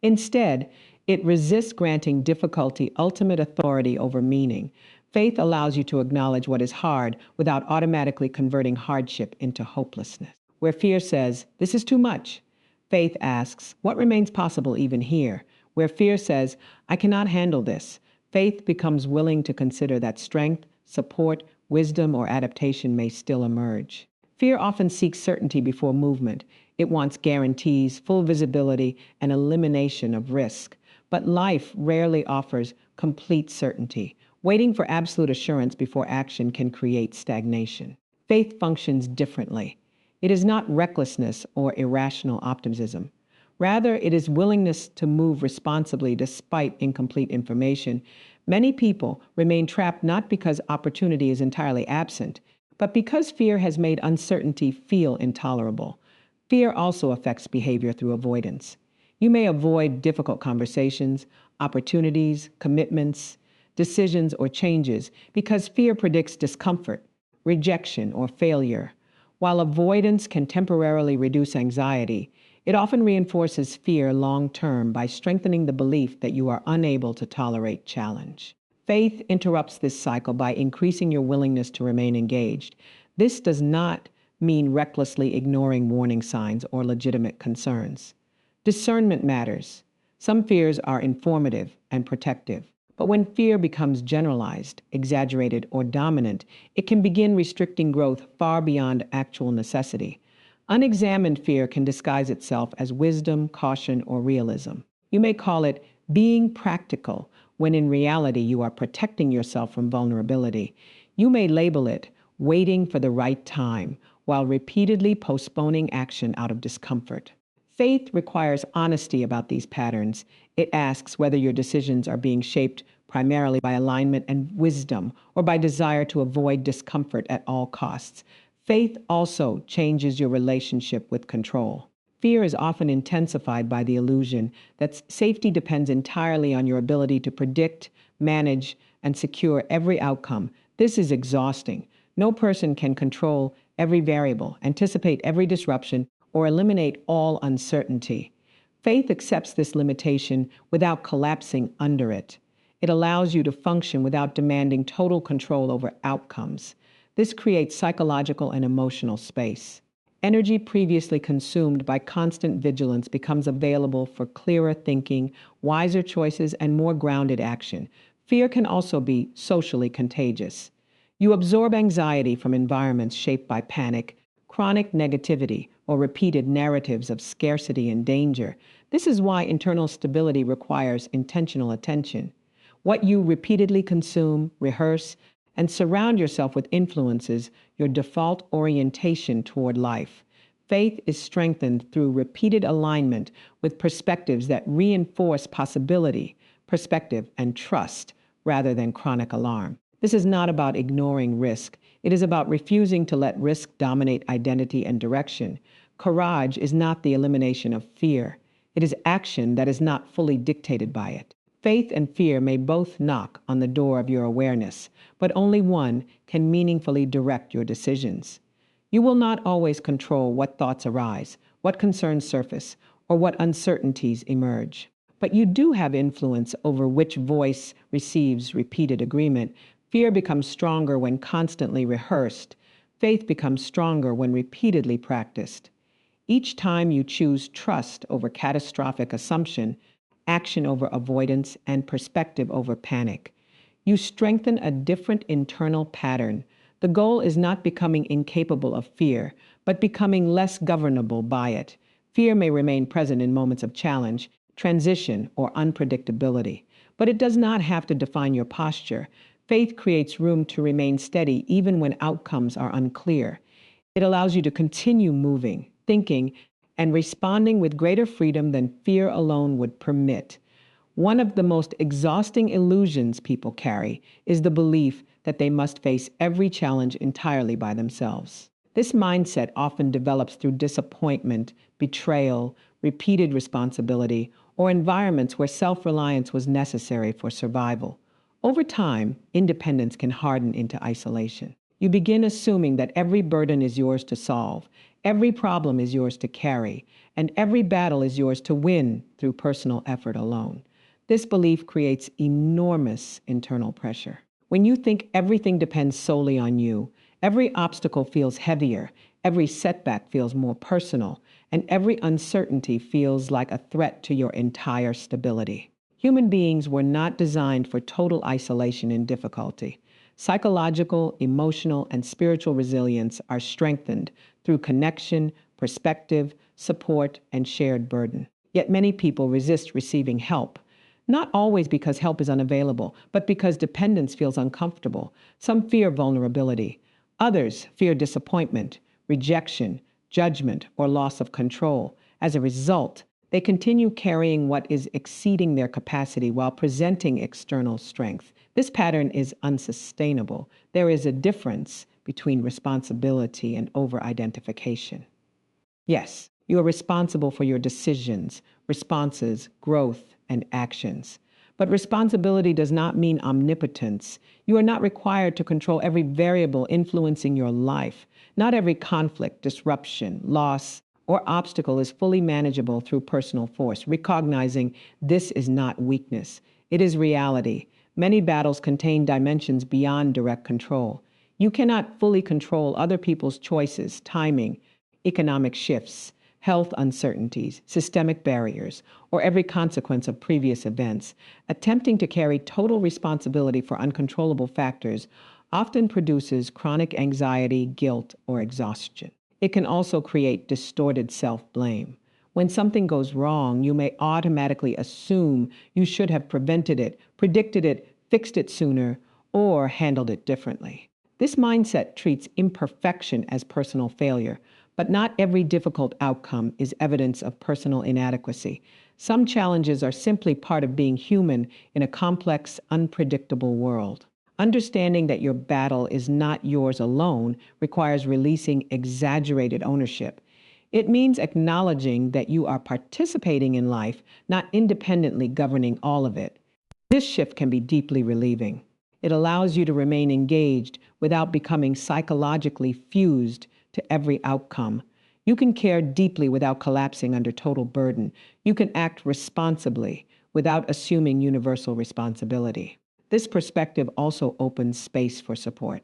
Instead, it resists granting difficulty ultimate authority over meaning. Faith allows you to acknowledge what is hard without automatically converting hardship into hopelessness. Where fear says, "This is too much," faith asks, "What remains possible even here?" Where fear says, "I cannot handle this," faith becomes willing to consider that strength, support, wisdom, or adaptation may still emerge. Fear often seeks certainty before movement. It wants guarantees, full visibility, and elimination of risk. But life rarely offers complete certainty. Waiting for absolute assurance before action can create stagnation. Faith functions differently. It is not recklessness or irrational optimism. Rather, it is willingness to move responsibly despite incomplete information. Many people remain trapped not because opportunity is entirely absent, but because fear has made uncertainty feel intolerable. Fear also affects behavior through avoidance. You may avoid difficult conversations, opportunities, commitments, decisions, or changes because fear predicts discomfort, rejection, or failure. While avoidance can temporarily reduce anxiety, it often reinforces fear long-term by strengthening the belief that you are unable to tolerate challenge. Faith interrupts this cycle by increasing your willingness to remain engaged. This does not mean recklessly ignoring warning signs or legitimate concerns. Discernment matters. Some fears are informative and protective. But when fear becomes generalized, exaggerated, or dominant, it can begin restricting growth far beyond actual necessity. Unexamined fear can disguise itself as wisdom, caution, or realism. You may call it being practical, when in reality you are protecting yourself from vulnerability. You may label it waiting for the right time, while repeatedly postponing action out of discomfort. Faith requires honesty about these patterns. It asks whether your decisions are being shaped primarily by alignment and wisdom, or by desire to avoid discomfort at all costs. Faith also changes your relationship with control. Fear is often intensified by the illusion that safety depends entirely on your ability to predict, manage, and secure every outcome. This is exhausting. No person can control every variable, anticipate every disruption, or eliminate all uncertainty. Faith accepts this limitation without collapsing under it. It allows you to function without demanding total control over outcomes. This creates psychological and emotional space. Energy previously consumed by constant vigilance becomes available for clearer thinking, wiser choices, and more grounded action. Fear can also be socially contagious. You absorb anxiety from environments shaped by panic, chronic negativity, or repeated narratives of scarcity and danger. This is why internal stability requires intentional attention. What you repeatedly consume, rehearse, and surround yourself with influences your default orientation toward life. Faith is strengthened through repeated alignment with perspectives that reinforce possibility, perspective, and trust rather than chronic alarm. This is not about ignoring risk. It is about refusing to let risk dominate identity and direction. Courage is not the elimination of fear. It is action that is not fully dictated by it. Faith and fear may both knock on the door of your awareness, but only one can meaningfully direct your decisions. You will not always control what thoughts arise, what concerns surface, or what uncertainties emerge. But you do have influence over which voice receives repeated agreement. Fear becomes stronger when constantly rehearsed. Faith becomes stronger when repeatedly practiced. Each time you choose trust over catastrophic assumption, action over avoidance, and perspective over panic, you strengthen a different internal pattern. The goal is not becoming incapable of fear, but becoming less governable by it. Fear may remain present in moments of challenge, transition, or unpredictability, but it does not have to define your posture. Faith creates room to remain steady even when outcomes are unclear. It allows you to continue moving, thinking, and responding with greater freedom than fear alone would permit. One of the most exhausting illusions people carry is the belief that they must face every challenge entirely by themselves. This mindset often develops through disappointment, betrayal, repeated responsibility, or environments where self-reliance was necessary for survival. Over time, independence can harden into isolation. You begin assuming that every burden is yours to solve, every problem is yours to carry, and every battle is yours to win through personal effort alone. This belief creates enormous internal pressure. When you think everything depends solely on you, every obstacle feels heavier, every setback feels more personal, and every uncertainty feels like a threat to your entire stability. Human beings were not designed for total isolation and difficulty. Psychological, emotional, and spiritual resilience are strengthened through connection, perspective, support, and shared burden. Yet many people resist receiving help, not always because help is unavailable, but because dependence feels uncomfortable. Some fear vulnerability. Others fear disappointment, rejection, judgment, or loss of control. As a result, they continue carrying what is exceeding their capacity while presenting external strength. This pattern is unsustainable. There is a difference between responsibility and over-identification. Yes, you are responsible for your decisions, responses, growth, and actions. But responsibility does not mean omnipotence. You are not required to control every variable influencing your life. Not every conflict, disruption, loss, or obstacle is fully manageable through personal force. Recognizing this is not weakness. It is reality. Many battles contain dimensions beyond direct control. You cannot fully control other people's choices, timing, economic shifts, health uncertainties, systemic barriers, or every consequence of previous events. Attempting to carry total responsibility for uncontrollable factors often produces chronic anxiety, guilt, or exhaustion. It can also create distorted self-blame. When something goes wrong, you may automatically assume you should have prevented it, predicted it, fixed it sooner, or handled it differently. This mindset treats imperfection as personal failure, but not every difficult outcome is evidence of personal inadequacy. Some challenges are simply part of being human in a complex, unpredictable world. Understanding that your battle is not yours alone requires releasing exaggerated ownership. It means acknowledging that you are participating in life, not independently governing all of it. This shift can be deeply relieving. It allows you to remain engaged without becoming psychologically fused to every outcome. You can care deeply without collapsing under total burden. You can act responsibly without assuming universal responsibility. This perspective also opens space for support.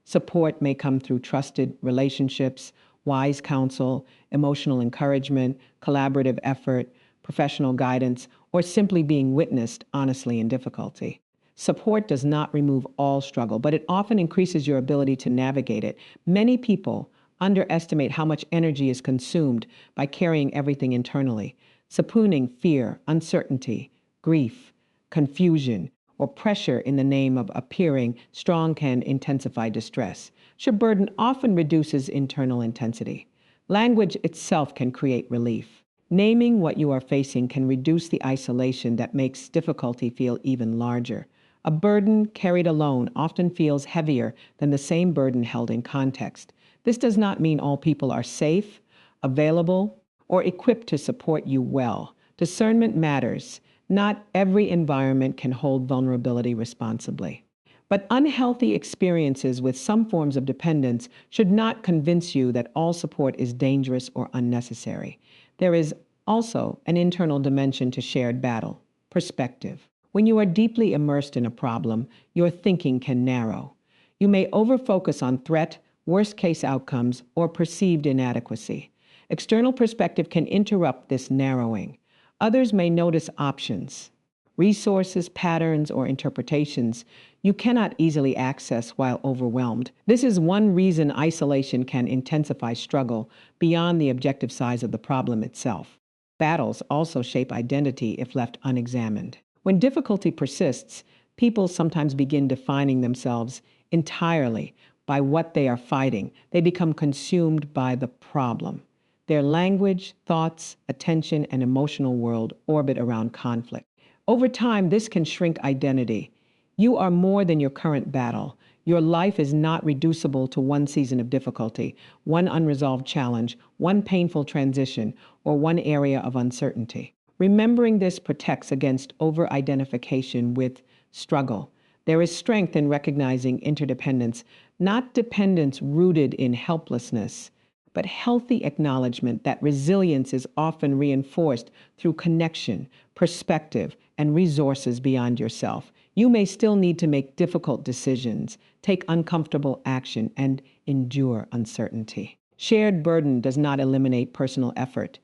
Support may come through trusted relationships, wise counsel, emotional encouragement, collaborative effort, professional guidance, or simply being witnessed honestly in difficulty. Support does not remove all struggle, but it often increases your ability to navigate it. Many people underestimate how much energy is consumed by carrying everything internally, suppooning fear, uncertainty, grief, confusion, or pressure in the name of appearing strong can intensify distress. Your burden often reduces internal intensity. Language itself can create relief. Naming what you are facing can reduce the isolation that makes difficulty feel even larger. A burden carried alone often feels heavier than the same burden held in context. This does not mean all people are safe, available, or equipped to support you well. Discernment matters. Not every environment can hold vulnerability responsibly. But unhealthy experiences with some forms of dependence should not convince you that all support is dangerous or unnecessary. There is also an internal dimension to shared battle, perspective. When you are deeply immersed in a problem, your thinking can narrow. You may overfocus on threat, worst-case outcomes, or perceived inadequacy. External perspective can interrupt this narrowing. Others may notice options, resources, patterns, or interpretations you cannot easily access while overwhelmed. This is one reason isolation can intensify struggle beyond the objective size of the problem itself. Battles also shape identity if left unexamined. When difficulty persists, people sometimes begin defining themselves entirely by what they are fighting. They become consumed by the problem. Their language, thoughts, attention, and emotional world orbit around conflict. Over time, this can shrink identity. You are more than your current battle. Your life is not reducible to one season of difficulty, one unresolved challenge, one painful transition, or one area of uncertainty. Remembering this protects against over-identification with struggle. There is strength in recognizing interdependence, not dependence rooted in helplessness, but healthy acknowledgement that resilience is often reinforced through connection, perspective, and resources beyond yourself. You may still need to make difficult decisions, take uncomfortable action, and endure uncertainty. Shared burden does not eliminate personal effort,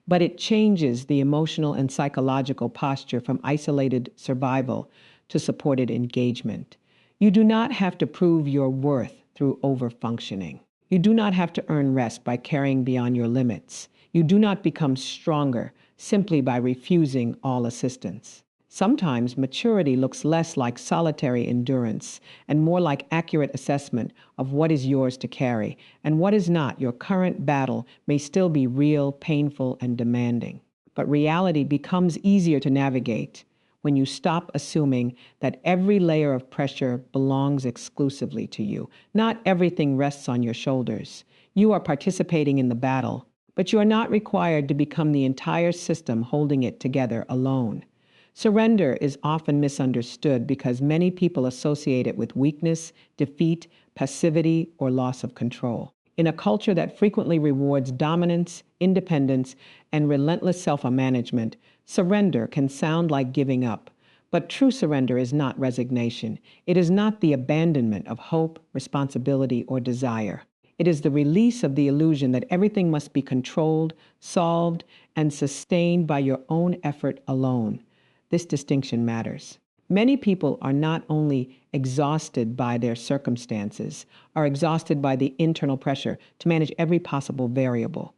but it changes the emotional and psychological posture from isolated survival to supported engagement. You do not have to prove your worth through overfunctioning. You do not have to earn rest by carrying beyond your limits. You do not become stronger simply by refusing all assistance. Sometimes maturity looks less like solitary endurance and more like accurate assessment of what is yours to carry and what is not. Your current battle may still be real, painful, and demanding, but reality becomes easier to navigate when you stop assuming that every layer of pressure belongs exclusively to you. Not everything rests on your shoulders. You are participating in the battle, but you are not required to become the entire system holding it together alone. Surrender is often misunderstood because many people associate it with weakness, defeat, passivity, or loss of control. In a culture that frequently rewards dominance, independence, and relentless self-management, surrender can sound like giving up. But true surrender is not resignation. It is not the abandonment of hope, responsibility, or desire. It is the release of the illusion that everything must be controlled, solved, and sustained by your own effort alone. This distinction matters. Many people are not only exhausted by their circumstances, are exhausted by the internal pressure to manage every possible variable.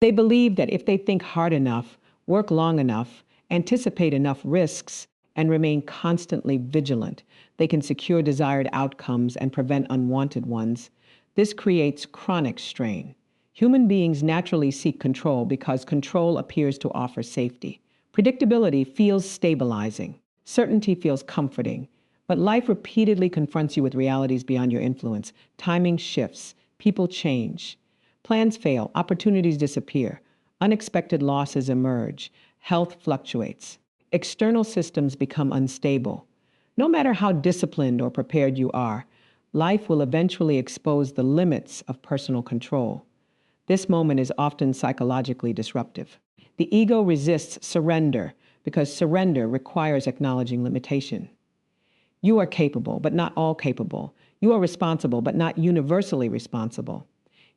They believe that if they think hard enough, work long enough, anticipate enough risks, and remain constantly vigilant, they can secure desired outcomes and prevent unwanted ones. This creates chronic strain. Human beings naturally seek control because control appears to offer safety. Predictability feels stabilizing. Certainty feels comforting. But life repeatedly confronts you with realities beyond your influence. Timing shifts. People change. Plans fail. Opportunities disappear. Unexpected losses emerge. Health fluctuates. External systems become unstable. No matter how disciplined or prepared you are, life will eventually expose the limits of personal control. This moment is often psychologically disruptive. The ego resists surrender because surrender requires acknowledging limitation. You are capable, but not all capable. You are responsible, but not universally responsible.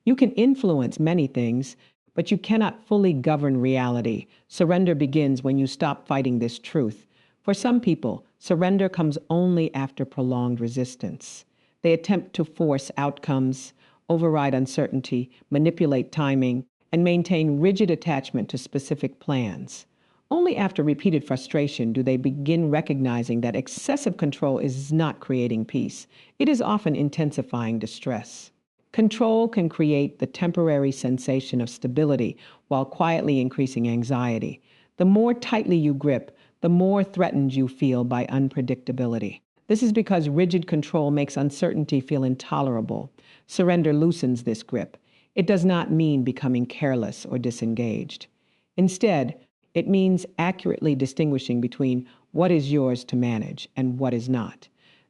You can influence many things, but you cannot fully govern reality. Surrender begins when you stop fighting this truth. For some people, surrender comes only after prolonged resistance. They attempt to force outcomes, override uncertainty, manipulate timing, and maintain rigid attachment to specific plans. Only after repeated frustration do they begin recognizing that excessive control is not creating peace. It is often intensifying distress. Control can create the temporary sensation of stability while quietly increasing anxiety. The more tightly you grip, the more threatened you feel by unpredictability. This is because rigid control makes uncertainty feel intolerable. Surrender loosens this grip. It does not mean becoming careless or disengaged. Instead, it means accurately distinguishing between what is yours to manage and what is not.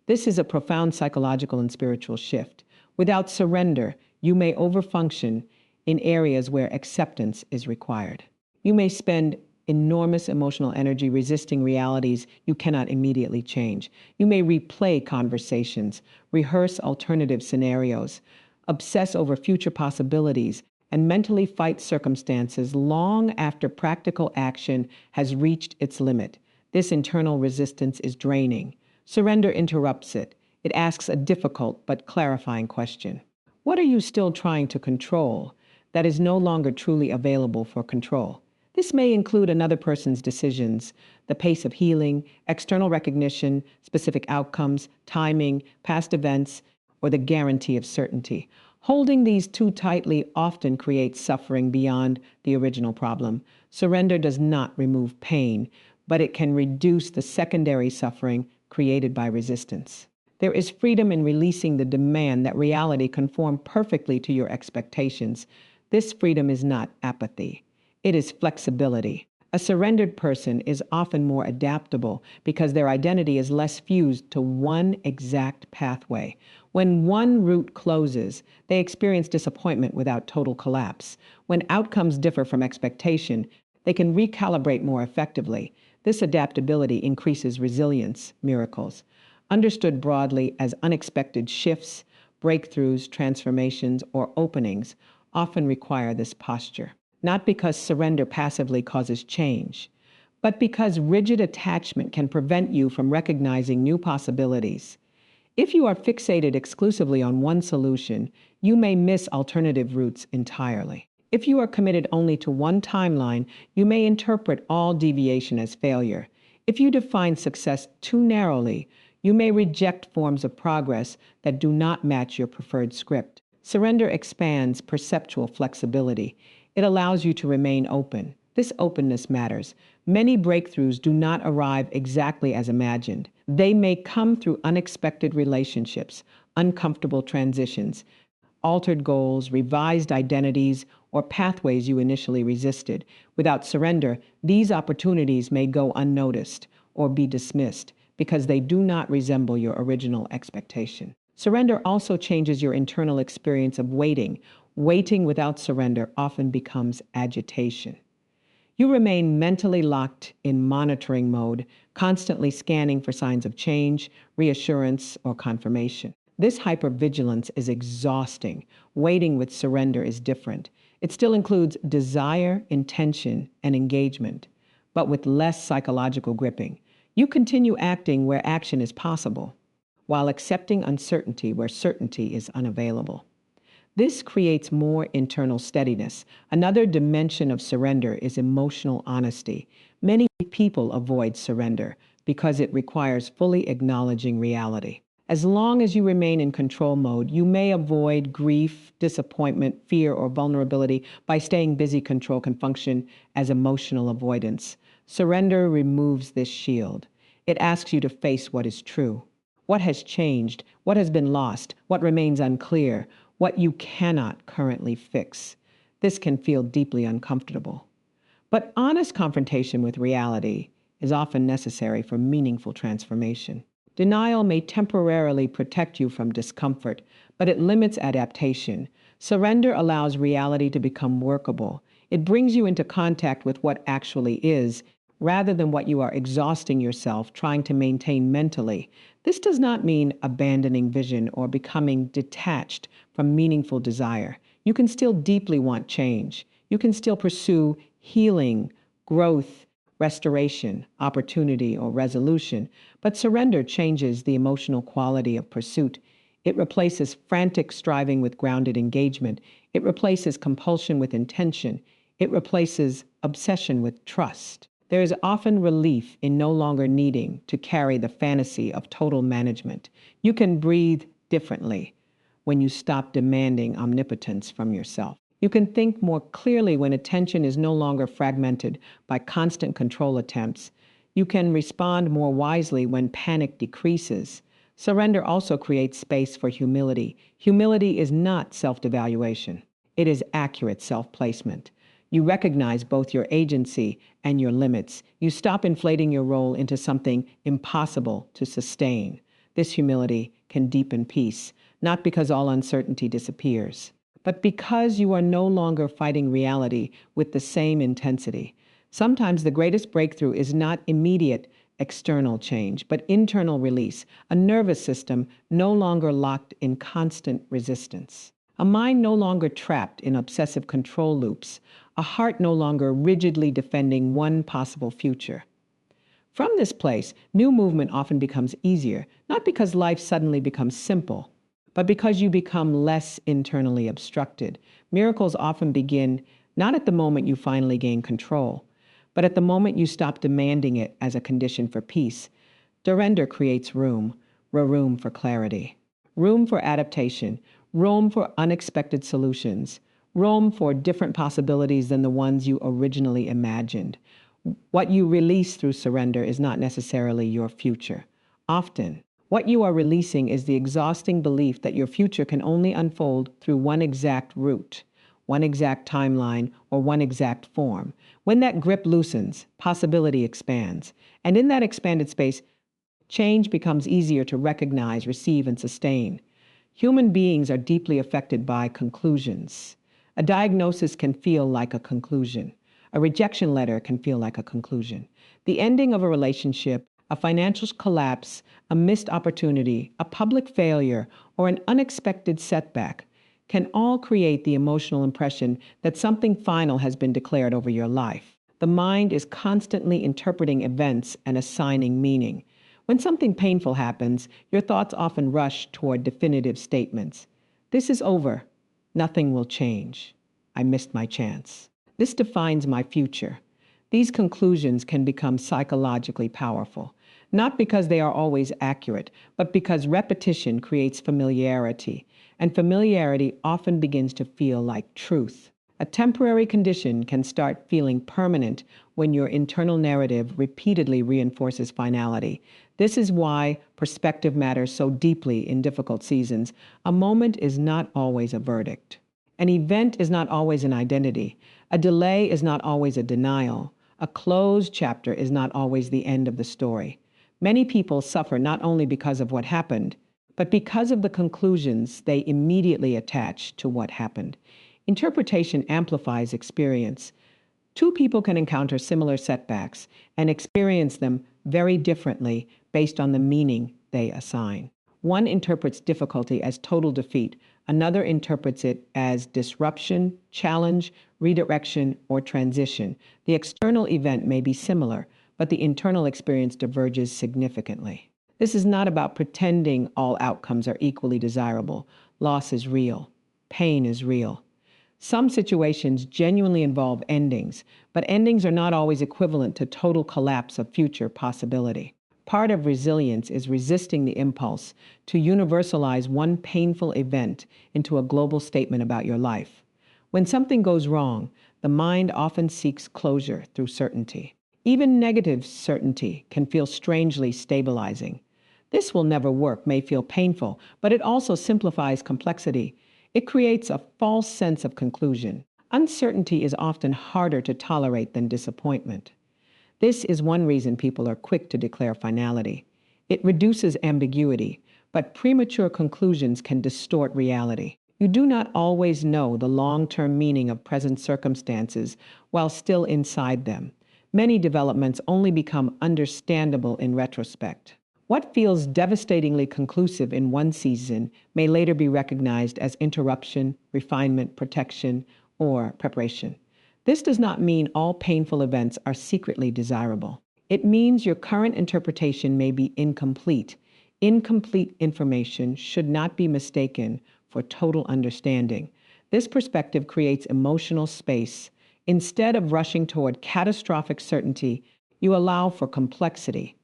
This is a profound psychological and spiritual shift. Without surrender, you may overfunction in areas where acceptance is required. You may spend enormous emotional energy resisting realities you cannot immediately change. You may replay conversations, rehearse alternative scenarios, obsess over future possibilities, and mentally fight circumstances long after practical action has reached its limit. This internal resistance is draining. Surrender interrupts it. It asks a difficult but clarifying question. What are you still trying to control that is no longer truly available for control? This may include another person's decisions, the pace of healing, external recognition, specific outcomes, timing, past events, or the guarantee of certainty. Holding these too tightly often creates suffering beyond the original problem. Surrender does not remove pain, but it can reduce the secondary suffering created by resistance. There is freedom in releasing the demand that reality conform perfectly to your expectations. This freedom is not apathy. It is flexibility. A surrendered person is often more adaptable because their identity is less fused to one exact pathway. When one route closes, they experience disappointment without total collapse. When outcomes differ from expectation, they can recalibrate more effectively. This adaptability increases resilience, miracles. Understood broadly as unexpected shifts, breakthroughs, transformations, or openings, often require this posture. Not because surrender passively causes change, but because rigid attachment can prevent you from recognizing new possibilities. If you are fixated exclusively on one solution, you may miss alternative routes entirely. If you are committed only to one timeline, you may interpret all deviation as failure. If you define success too narrowly, you may reject forms of progress that do not match your preferred script. Surrender expands perceptual flexibility. It allows you to remain open. This openness matters. Many breakthroughs do not arrive exactly as imagined. They may come through unexpected relationships, uncomfortable transitions, altered goals, revised identities, or pathways you initially resisted. Without surrender, these opportunities may go unnoticed or be dismissed because they do not resemble your original expectation. Surrender also changes your internal experience of waiting. Waiting without surrender often becomes agitation. You remain mentally locked in monitoring mode, constantly scanning for signs of change, reassurance, or confirmation. This hypervigilance is exhausting. Waiting with surrender is different. It still includes desire, intention, and engagement, but with less psychological gripping. You continue acting where action is possible, while accepting uncertainty where certainty is unavailable. This creates more internal steadiness. Another dimension of surrender is emotional honesty. Many people avoid surrender because it requires fully acknowledging reality. As long as you remain in control mode, you may avoid grief, disappointment, fear, or vulnerability by staying busy. Control can function as emotional avoidance. Surrender removes this shield. It asks you to face what is true. What has changed? What has been lost? What remains unclear? What you cannot currently fix. This can feel deeply uncomfortable. But honest confrontation with reality is often necessary for meaningful transformation. Denial may temporarily protect you from discomfort, but it limits adaptation. Surrender allows reality to become workable. It brings you into contact with what actually is, rather than what you are exhausting yourself trying to maintain mentally. This does not mean abandoning vision or becoming detached from meaningful desire. You can still deeply want change. You can still pursue healing, growth, restoration, opportunity, or resolution, but surrender changes the emotional quality of pursuit. It replaces frantic striving with grounded engagement. It replaces compulsion with intention. It replaces obsession with trust. There is often relief in no longer needing to carry the fantasy of total management. You can breathe differently, when you stop demanding omnipotence from yourself. You can think more clearly when attention is no longer fragmented by constant control attempts. You can respond more wisely when panic decreases. Surrender also creates space for humility. Humility is not self-devaluation. It is accurate self-placement. You recognize both your agency and your limits. You stop inflating your role into something impossible to sustain. This humility can deepen peace, not because all uncertainty disappears, but because you are no longer fighting reality with the same intensity. Sometimes the greatest breakthrough is not immediate external change, but internal release, a nervous system no longer locked in constant resistance, a mind no longer trapped in obsessive control loops, a heart no longer rigidly defending one possible future. From this place, new movement often becomes easier, not because life suddenly becomes simple, but because you become less internally obstructed. Miracles often begin not at the moment you finally gain control, but at the moment you stop demanding it as a condition for peace. Surrender creates room for clarity, room for adaptation, room for unexpected solutions, room for different possibilities than the ones you originally imagined. What you release through surrender is not necessarily your future. Often, what you are releasing is the exhausting belief that your future can only unfold through one exact route, one exact timeline, or one exact form. When that grip loosens, possibility expands. And in that expanded space, change becomes easier to recognize, receive, and sustain. Human beings are deeply affected by conclusions. A diagnosis can feel like a conclusion. A rejection letter can feel like a conclusion. The ending of a relationship, a financial collapse, a missed opportunity, a public failure, or an unexpected setback can all create the emotional impression that something final has been declared over your life. The mind is constantly interpreting events and assigning meaning. When something painful happens, your thoughts often rush toward definitive statements. This is over. Nothing will change. I missed my chance. This defines my future. These conclusions can become psychologically powerful, not because they are always accurate, but because repetition creates familiarity, and familiarity often begins to feel like truth. A temporary condition can start feeling permanent when your internal narrative repeatedly reinforces finality. This is why perspective matters so deeply in difficult seasons. A moment is not always a verdict. An event is not always an identity. A delay is not always a denial. A closed chapter is not always the end of the story. Many people suffer not only because of what happened, but because of the conclusions they immediately attach to what happened. Interpretation amplifies experience. Two people can encounter similar setbacks and experience them very differently based on the meaning they assign. One interprets difficulty as total defeat. Another interprets it as disruption, challenge, redirection, or transition. The external event may be similar, but the internal experience diverges significantly. This is not about pretending all outcomes are equally desirable. Loss is real. Pain is real. Some situations genuinely involve endings, but endings are not always equivalent to total collapse of future possibility. Part of resilience is resisting the impulse to universalize one painful event into a global statement about your life. When something goes wrong, the mind often seeks closure through certainty. Even negative certainty can feel strangely stabilizing. This will never work may feel painful, but it also simplifies complexity. It creates a false sense of conclusion. Uncertainty is often harder to tolerate than disappointment. This is one reason people are quick to declare finality. It reduces ambiguity, but premature conclusions can distort reality. You do not always know the long-term meaning of present circumstances while still inside them. Many developments only become understandable in retrospect. What feels devastatingly conclusive in one season may later be recognized as interruption, refinement, protection, or preparation. This does not mean all painful events are secretly desirable. It means your current interpretation may be incomplete. Incomplete information should not be mistaken for total understanding. This perspective creates emotional space. Instead of rushing toward catastrophic certainty, you allow for complexity.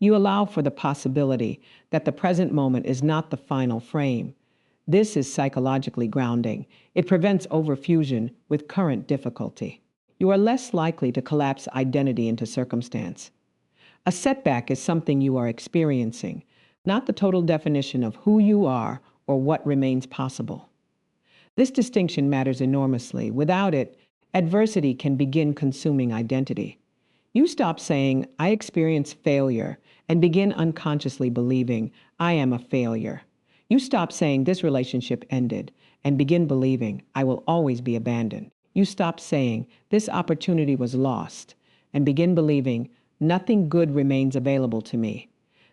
You allow for the possibility that the present moment is not the final frame. This is psychologically grounding. It prevents overfusion with current difficulty. You are less likely to collapse identity into circumstance. A setback is something you are experiencing, not the total definition of who you are or what remains possible. This distinction matters enormously. Without it, adversity can begin consuming identity. You stop saying, I experience failure, and begin unconsciously believing, I am a failure. You stop saying, this relationship ended, and begin believing, I will always be abandoned. You stop saying, this opportunity was lost, and begin believing, nothing good remains available to me.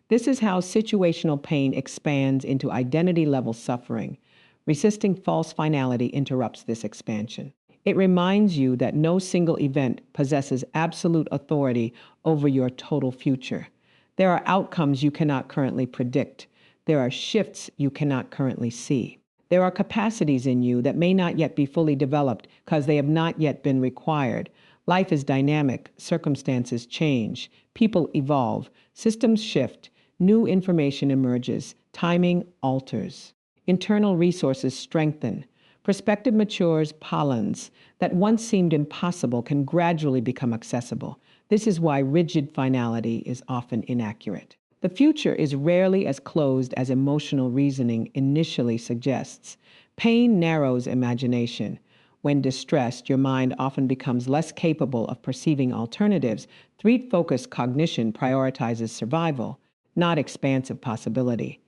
This is how situational pain expands into identity-level suffering. Resisting false finality interrupts this expansion. It reminds you that no single event possesses absolute authority over your total future. There are outcomes you cannot currently predict. There are shifts you cannot currently see. There are capacities in you that may not yet be fully developed because they have not yet been required. Life is dynamic, circumstances change, people evolve, systems shift, new information emerges, timing alters. Internal resources strengthen. Perspective matures, pollens that once seemed impossible can gradually become accessible. This is why rigid finality is often inaccurate. The future is rarely as closed as emotional reasoning initially suggests. Pain narrows imagination. When distressed, your mind often becomes less capable of perceiving alternatives. Threat-focused cognition prioritizes survival, not expansive possibility.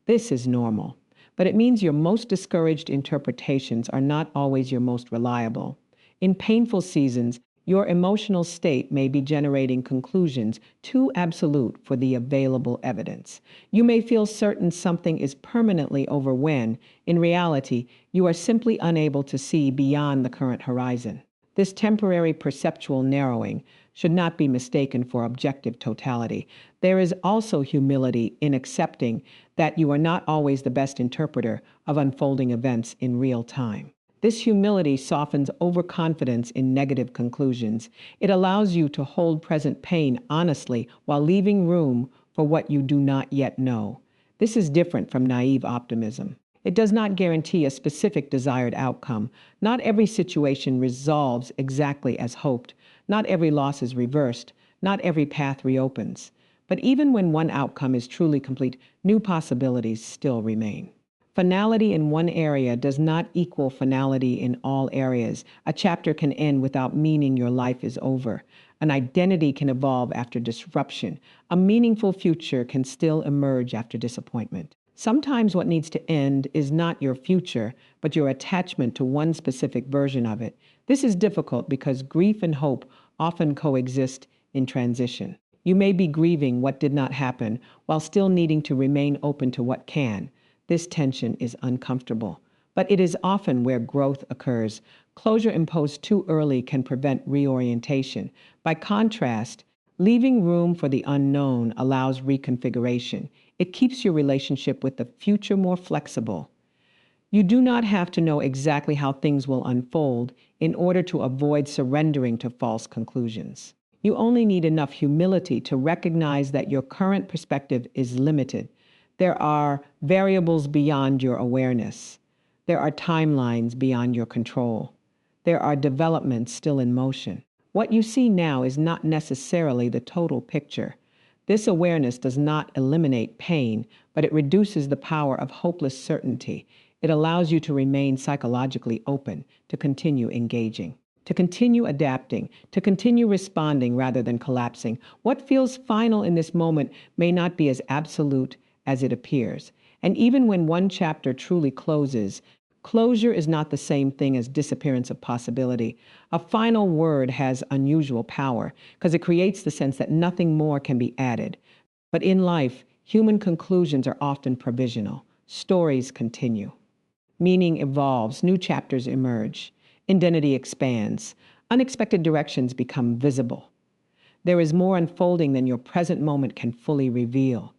This is normal, but it means your most discouraged interpretations are not always your most reliable. In painful seasons, your emotional state may be generating conclusions too absolute for the available evidence. You may feel certain something is permanently over when, in reality, you are simply unable to see beyond the current horizon. This temporary perceptual narrowing should not be mistaken for objective totality. There is also humility in accepting that you are not always the best interpreter of unfolding events in real time. This humility softens overconfidence in negative conclusions. It allows you to hold present pain honestly while leaving room for what you do not yet know. This is different from naive optimism. It does not guarantee a specific desired outcome. Not every situation resolves exactly as hoped. Not every loss is reversed. Not every path reopens. But even when one outcome is truly complete, new possibilities still remain. Finality in one area does not equal finality in all areas. A chapter can end without meaning your life is over. An identity can evolve after disruption. A meaningful future can still emerge after disappointment. Sometimes what needs to end is not your future, but your attachment to one specific version of it. This is difficult because grief and hope often coexist in transition. You may be grieving what did not happen while still needing to remain open to what can. This tension is uncomfortable, but it is often where growth occurs. Closure imposed too early can prevent reorientation. By contrast, leaving room for the unknown allows reconfiguration. It keeps your relationship with the future more flexible. You do not have to know exactly how things will unfold in order to avoid surrendering to false conclusions. You only need enough humility to recognize that your current perspective is limited. There are variables beyond your awareness. There are timelines beyond your control. There are developments still in motion. What you see now is not necessarily the total picture. This awareness does not eliminate pain, but it reduces the power of hopeless certainty. It allows you to remain psychologically open, to continue engaging, to continue adapting, to continue responding rather than collapsing. What feels final in this moment may not be as absolute as it appears. And even when one chapter truly closes, closure is not the same thing as disappearance of possibility. A final word has unusual power because it creates the sense that nothing more can be added. But in life, human conclusions are often provisional. Stories continue. Meaning evolves, new chapters emerge. Identity expands. Unexpected directions become visible. There is more unfolding than your present moment can fully reveal.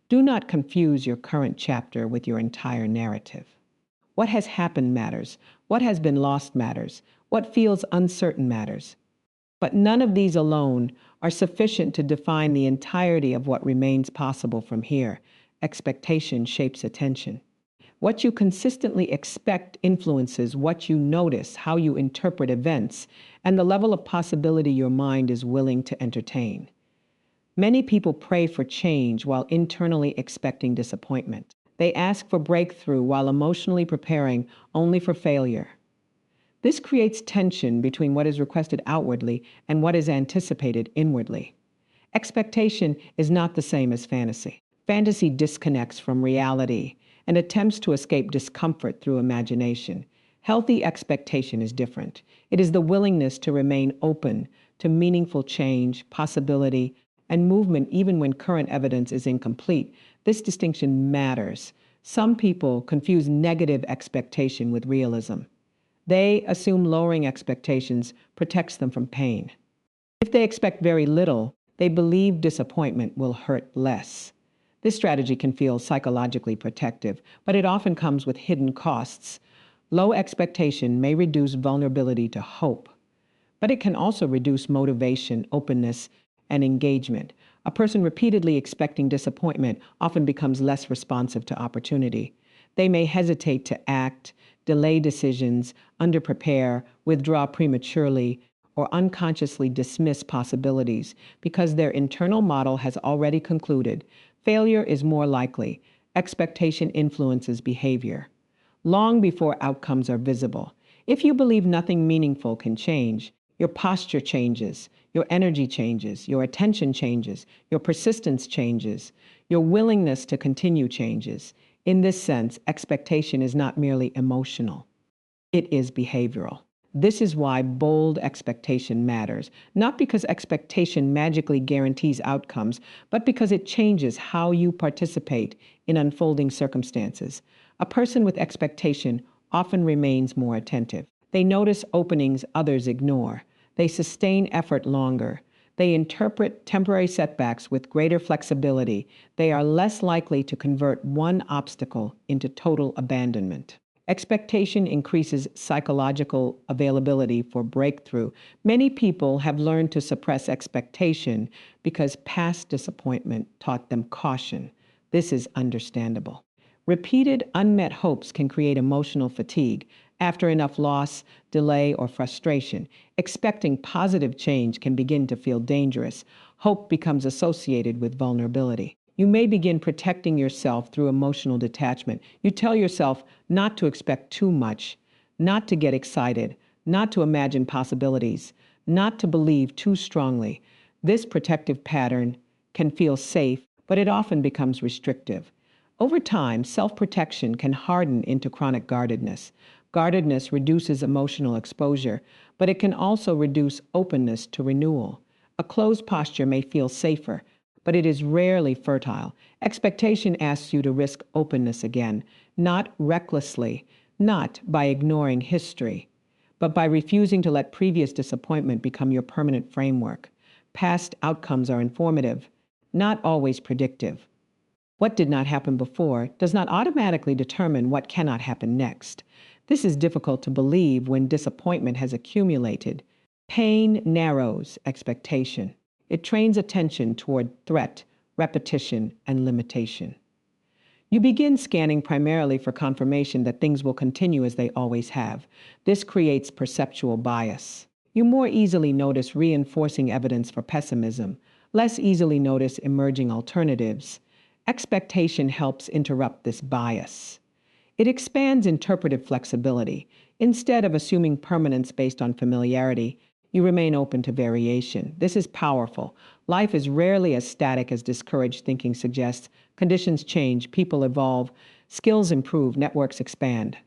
Do not confuse your current chapter with your entire narrative. What has happened matters. What has been lost matters. What feels uncertain matters. But none of these alone are sufficient to define the entirety of what remains possible from here. Expectation shapes attention. What you consistently expect influences what you notice, how you interpret events, and the level of possibility your mind is willing to entertain. Many people pray for change while internally expecting disappointment. They ask for breakthrough while emotionally preparing only for failure. This creates tension between what is requested outwardly and what is anticipated inwardly. Expectation is not the same as fantasy. Fantasy disconnects from reality and attempts to escape discomfort through imagination. Healthy expectation is different. It is the willingness to remain open to meaningful change, possibility, and movement even when current evidence is incomplete. This distinction matters. Some people confuse negative expectation with realism. They assume lowering expectations protects them from pain. If they expect very little, they believe disappointment will hurt less. This strategy can feel psychologically protective, but it often comes with hidden costs. Low expectation may reduce vulnerability to hope, but it can also reduce motivation, openness, and engagement. A person repeatedly expecting disappointment often becomes less responsive to opportunity. They may hesitate to act, delay decisions, underprepare, withdraw prematurely, or unconsciously dismiss possibilities because their internal model has already concluded failure is more likely. Expectation influences behavior long before outcomes are visible. If you believe nothing meaningful can change, your posture changes, your energy changes, your attention changes, your persistence changes, your willingness to continue changes. In this sense, expectation is not merely emotional, it is behavioral. This is why bold expectation matters, not because expectation magically guarantees outcomes, but because it changes how you participate in unfolding circumstances. A person with expectation often remains more attentive. They notice openings others ignore. They sustain effort longer. They interpret temporary setbacks with greater flexibility. They are less likely to convert one obstacle into total abandonment. Expectation increases psychological availability for breakthrough. Many people have learned to suppress expectation because past disappointment taught them caution. This is understandable. Repeated unmet hopes can create emotional fatigue. After enough loss, delay, or frustration, expecting positive change can begin to feel dangerous. Hope becomes associated with vulnerability. You may begin protecting yourself through emotional detachment. You tell yourself not to expect too much, not to get excited, not to imagine possibilities, not to believe too strongly. This protective pattern can feel safe, but it often becomes restrictive. Over time, self-protection can harden into chronic guardedness. Guardedness reduces emotional exposure, but it can also reduce openness to renewal. A closed posture may feel safer, but it is rarely fertile. Expectation asks you to risk openness again, not recklessly, not by ignoring history, but by refusing to let previous disappointment become your permanent framework. Past outcomes are informative, not always predictive. What did not happen before does not automatically determine what cannot happen next. This is difficult to believe when disappointment has accumulated. Pain narrows expectation. It trains attention toward threat, repetition, and limitation. You begin scanning primarily for confirmation that things will continue as they always have. This creates perceptual bias. You more easily notice reinforcing evidence for pessimism, less easily notice emerging alternatives. Expectation helps interrupt this bias. It expands interpretive flexibility. Instead of assuming permanence based on familiarity, you remain open to variation. This is powerful. Life is rarely as static as discouraged thinking suggests. Conditions change, people evolve, skills improve, networks expand.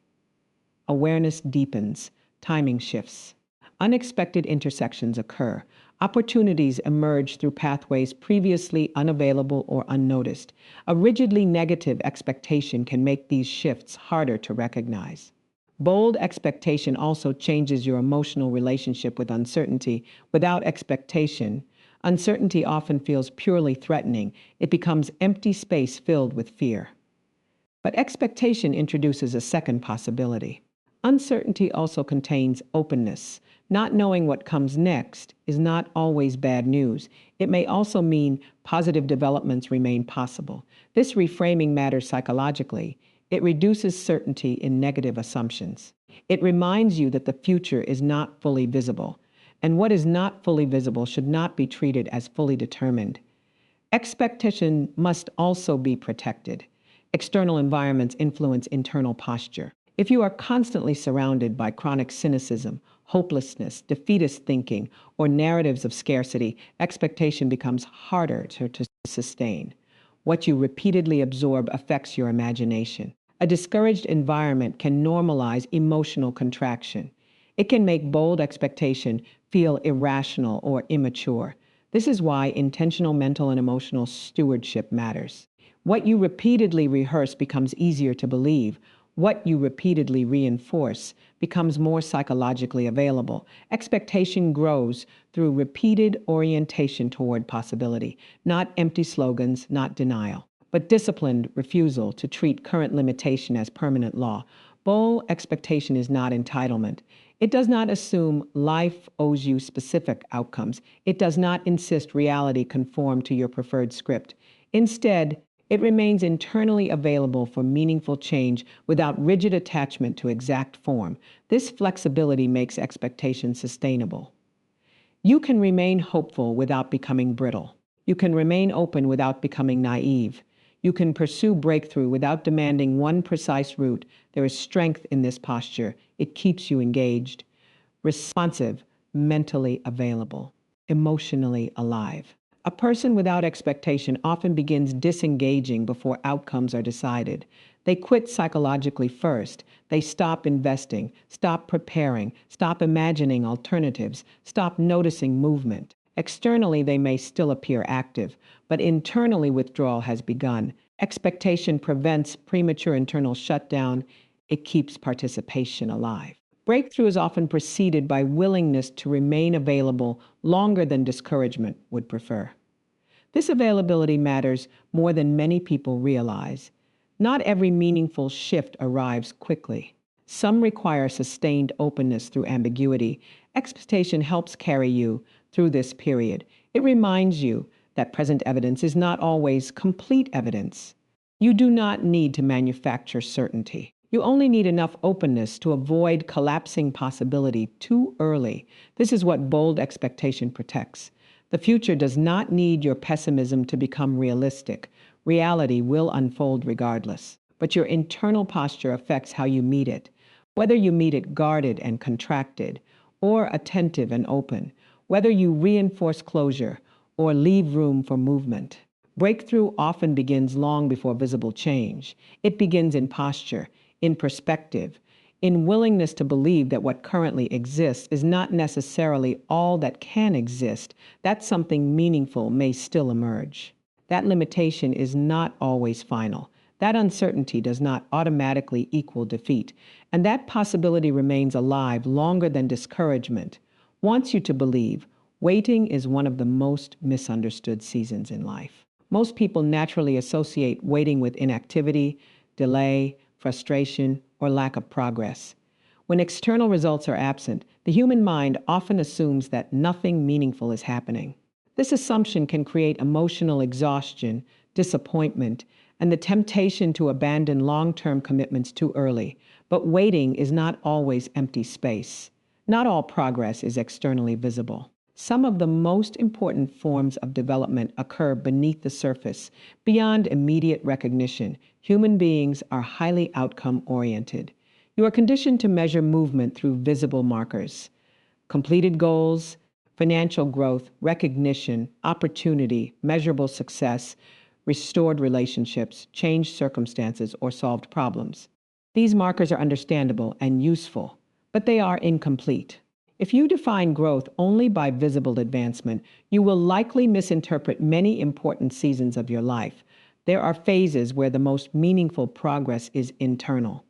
Awareness deepens, timing shifts. Unexpected intersections occur. Opportunities emerge through pathways previously unavailable or unnoticed. A rigidly negative expectation can make these shifts harder to recognize. Bold expectation also changes your emotional relationship with uncertainty. Without expectation, uncertainty often feels purely threatening. It becomes empty space filled with fear. But expectation introduces a second possibility. Uncertainty also contains openness. Not knowing what comes next is not always bad news. It may also mean positive developments remain possible. This reframing matters psychologically. It reduces certainty in negative assumptions. It reminds you that the future is not fully visible, and what is not fully visible should not be treated as fully determined. Expectation must also be protected. External environments influence internal posture. If you are constantly surrounded by chronic cynicism, hopelessness, defeatist thinking, or narratives of scarcity, expectation becomes harder to sustain. What you repeatedly absorb affects your imagination. A discouraged environment can normalize emotional contraction. It can make bold expectation feel irrational or immature. This is why intentional mental and emotional stewardship matters. What you repeatedly rehearse becomes easier to believe. What you repeatedly reinforce becomes more psychologically available. Expectation grows through repeated orientation toward possibility, not empty slogans, not denial, but disciplined refusal to treat current limitation as permanent law. Bold expectation is not entitlement. It does not assume life owes you specific outcomes. It does not insist reality conform to your preferred script. Instead, it remains internally available for meaningful change without rigid attachment to exact form. This flexibility makes expectation sustainable. You can remain hopeful without becoming brittle. You can remain open without becoming naive. You can pursue breakthrough without demanding one precise route. There is strength in this posture. It keeps you engaged, responsive, mentally available, emotionally alive. A person without expectation often begins disengaging before outcomes are decided. They quit psychologically first. They stop investing, stop preparing, stop imagining alternatives, stop noticing movement. Externally, they may still appear active, but internally withdrawal has begun. Expectation prevents premature internal shutdown. It keeps participation alive. Breakthrough is often preceded by willingness to remain available longer than discouragement would prefer. This availability matters more than many people realize. Not every meaningful shift arrives quickly. Some require sustained openness through ambiguity. Expectation helps carry you through this period. It reminds you that present evidence is not always complete evidence. You do not need to manufacture certainty. You only need enough openness to avoid collapsing possibility too early. This is what bold expectation protects. The future does not need your pessimism to become realistic. Reality will unfold regardless. But your internal posture affects how you meet it. Whether you meet it guarded and contracted, or attentive and open, whether you reinforce closure or leave room for movement. Breakthrough often begins long before visible change. It begins in posture, in perspective, in willingness to believe that what currently exists is not necessarily all that can exist, that something meaningful may still emerge. That limitation is not always final. That uncertainty does not automatically equal defeat, and that possibility remains alive longer than discouragement wants you to believe. Waiting is one of the most misunderstood seasons in life. Most people naturally associate waiting with inactivity, delay, frustration, or lack of progress. When external results are absent, the human mind often assumes that nothing meaningful is happening. This assumption can create emotional exhaustion, disappointment, and the temptation to abandon long-term commitments too early. But waiting is not always empty space. Not all progress is externally visible. Some of the most important forms of development occur beneath the surface, beyond immediate recognition. Human beings are highly outcome-oriented. You are conditioned to measure movement through visible markers. Completed goals, financial growth, recognition, opportunity, measurable success, restored relationships, changed circumstances, or solved problems. These markers are understandable and useful, but they are incomplete. If you define growth only by visible advancement, you will likely misinterpret many important seasons of your life. There are phases where the most meaningful progress is internal.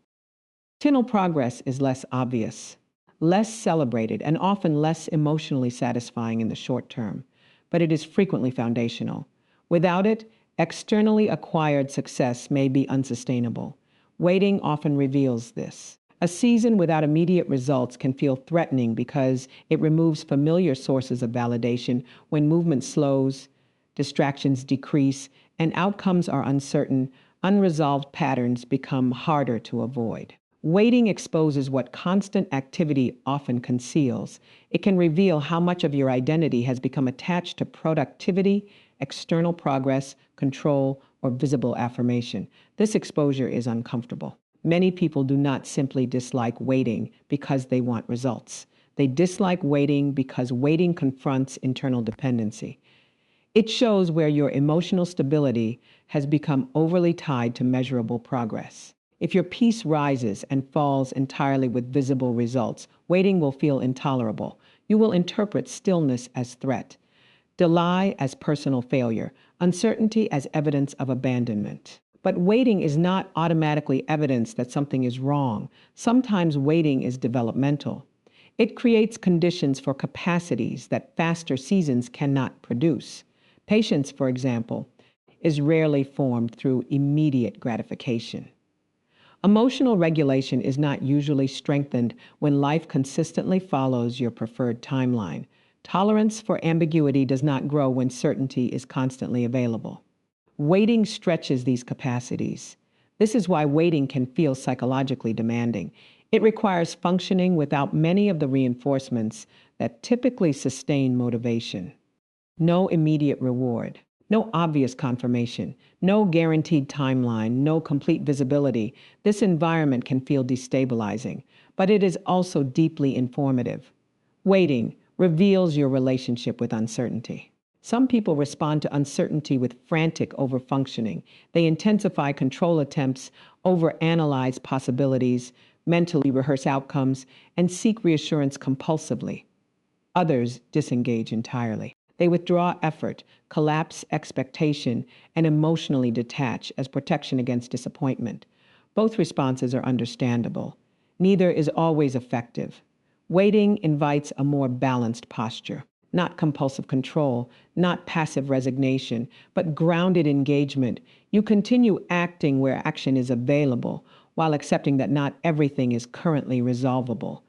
External progress is less obvious, less celebrated, and often less emotionally satisfying in the short term, but it is frequently foundational. Without it, externally acquired success may be unsustainable. Waiting often reveals this. A season without immediate results can feel threatening because it removes familiar sources of validation. When movement slows, distractions decrease, and outcomes are uncertain. unresolved patterns become harder to avoid. Waiting exposes what constant activity often conceals. It can reveal how much of your identity has become attached to productivity, external progress, control, or visible affirmation. This exposure is uncomfortable. Many people do not simply dislike waiting because they want results. They dislike waiting because waiting confronts internal dependency. It shows where your emotional stability has become overly tied to measurable progress. If your peace rises and falls entirely with visible results, waiting will feel intolerable. You will interpret stillness as threat, delay as personal failure, uncertainty as evidence of abandonment. But waiting is not automatically evidence that something is wrong. Sometimes waiting is developmental. It creates conditions for capacities that faster seasons cannot produce. Patience, for example, is rarely formed through immediate gratification. Emotional regulation is not usually strengthened when life consistently follows your preferred timeline. Tolerance for ambiguity does not grow when certainty is constantly available. Waiting stretches these capacities. This is why waiting can feel psychologically demanding. It requires functioning without many of the reinforcements that typically sustain motivation. No immediate reward, no obvious confirmation, no guaranteed timeline, no complete visibility. This environment can feel destabilizing, but it is also deeply informative. Waiting reveals your relationship with uncertainty. Some people respond to uncertainty with frantic overfunctioning. They intensify control attempts, overanalyze possibilities, mentally rehearse outcomes, and seek reassurance compulsively. Others disengage entirely. They withdraw effort, collapse expectation, and emotionally detach as protection against disappointment. Both responses are understandable. Neither is always effective. Waiting invites a more balanced posture, not compulsive control, not passive resignation, but grounded engagement. You continue acting where action is available, while accepting that not everything is currently resolvable.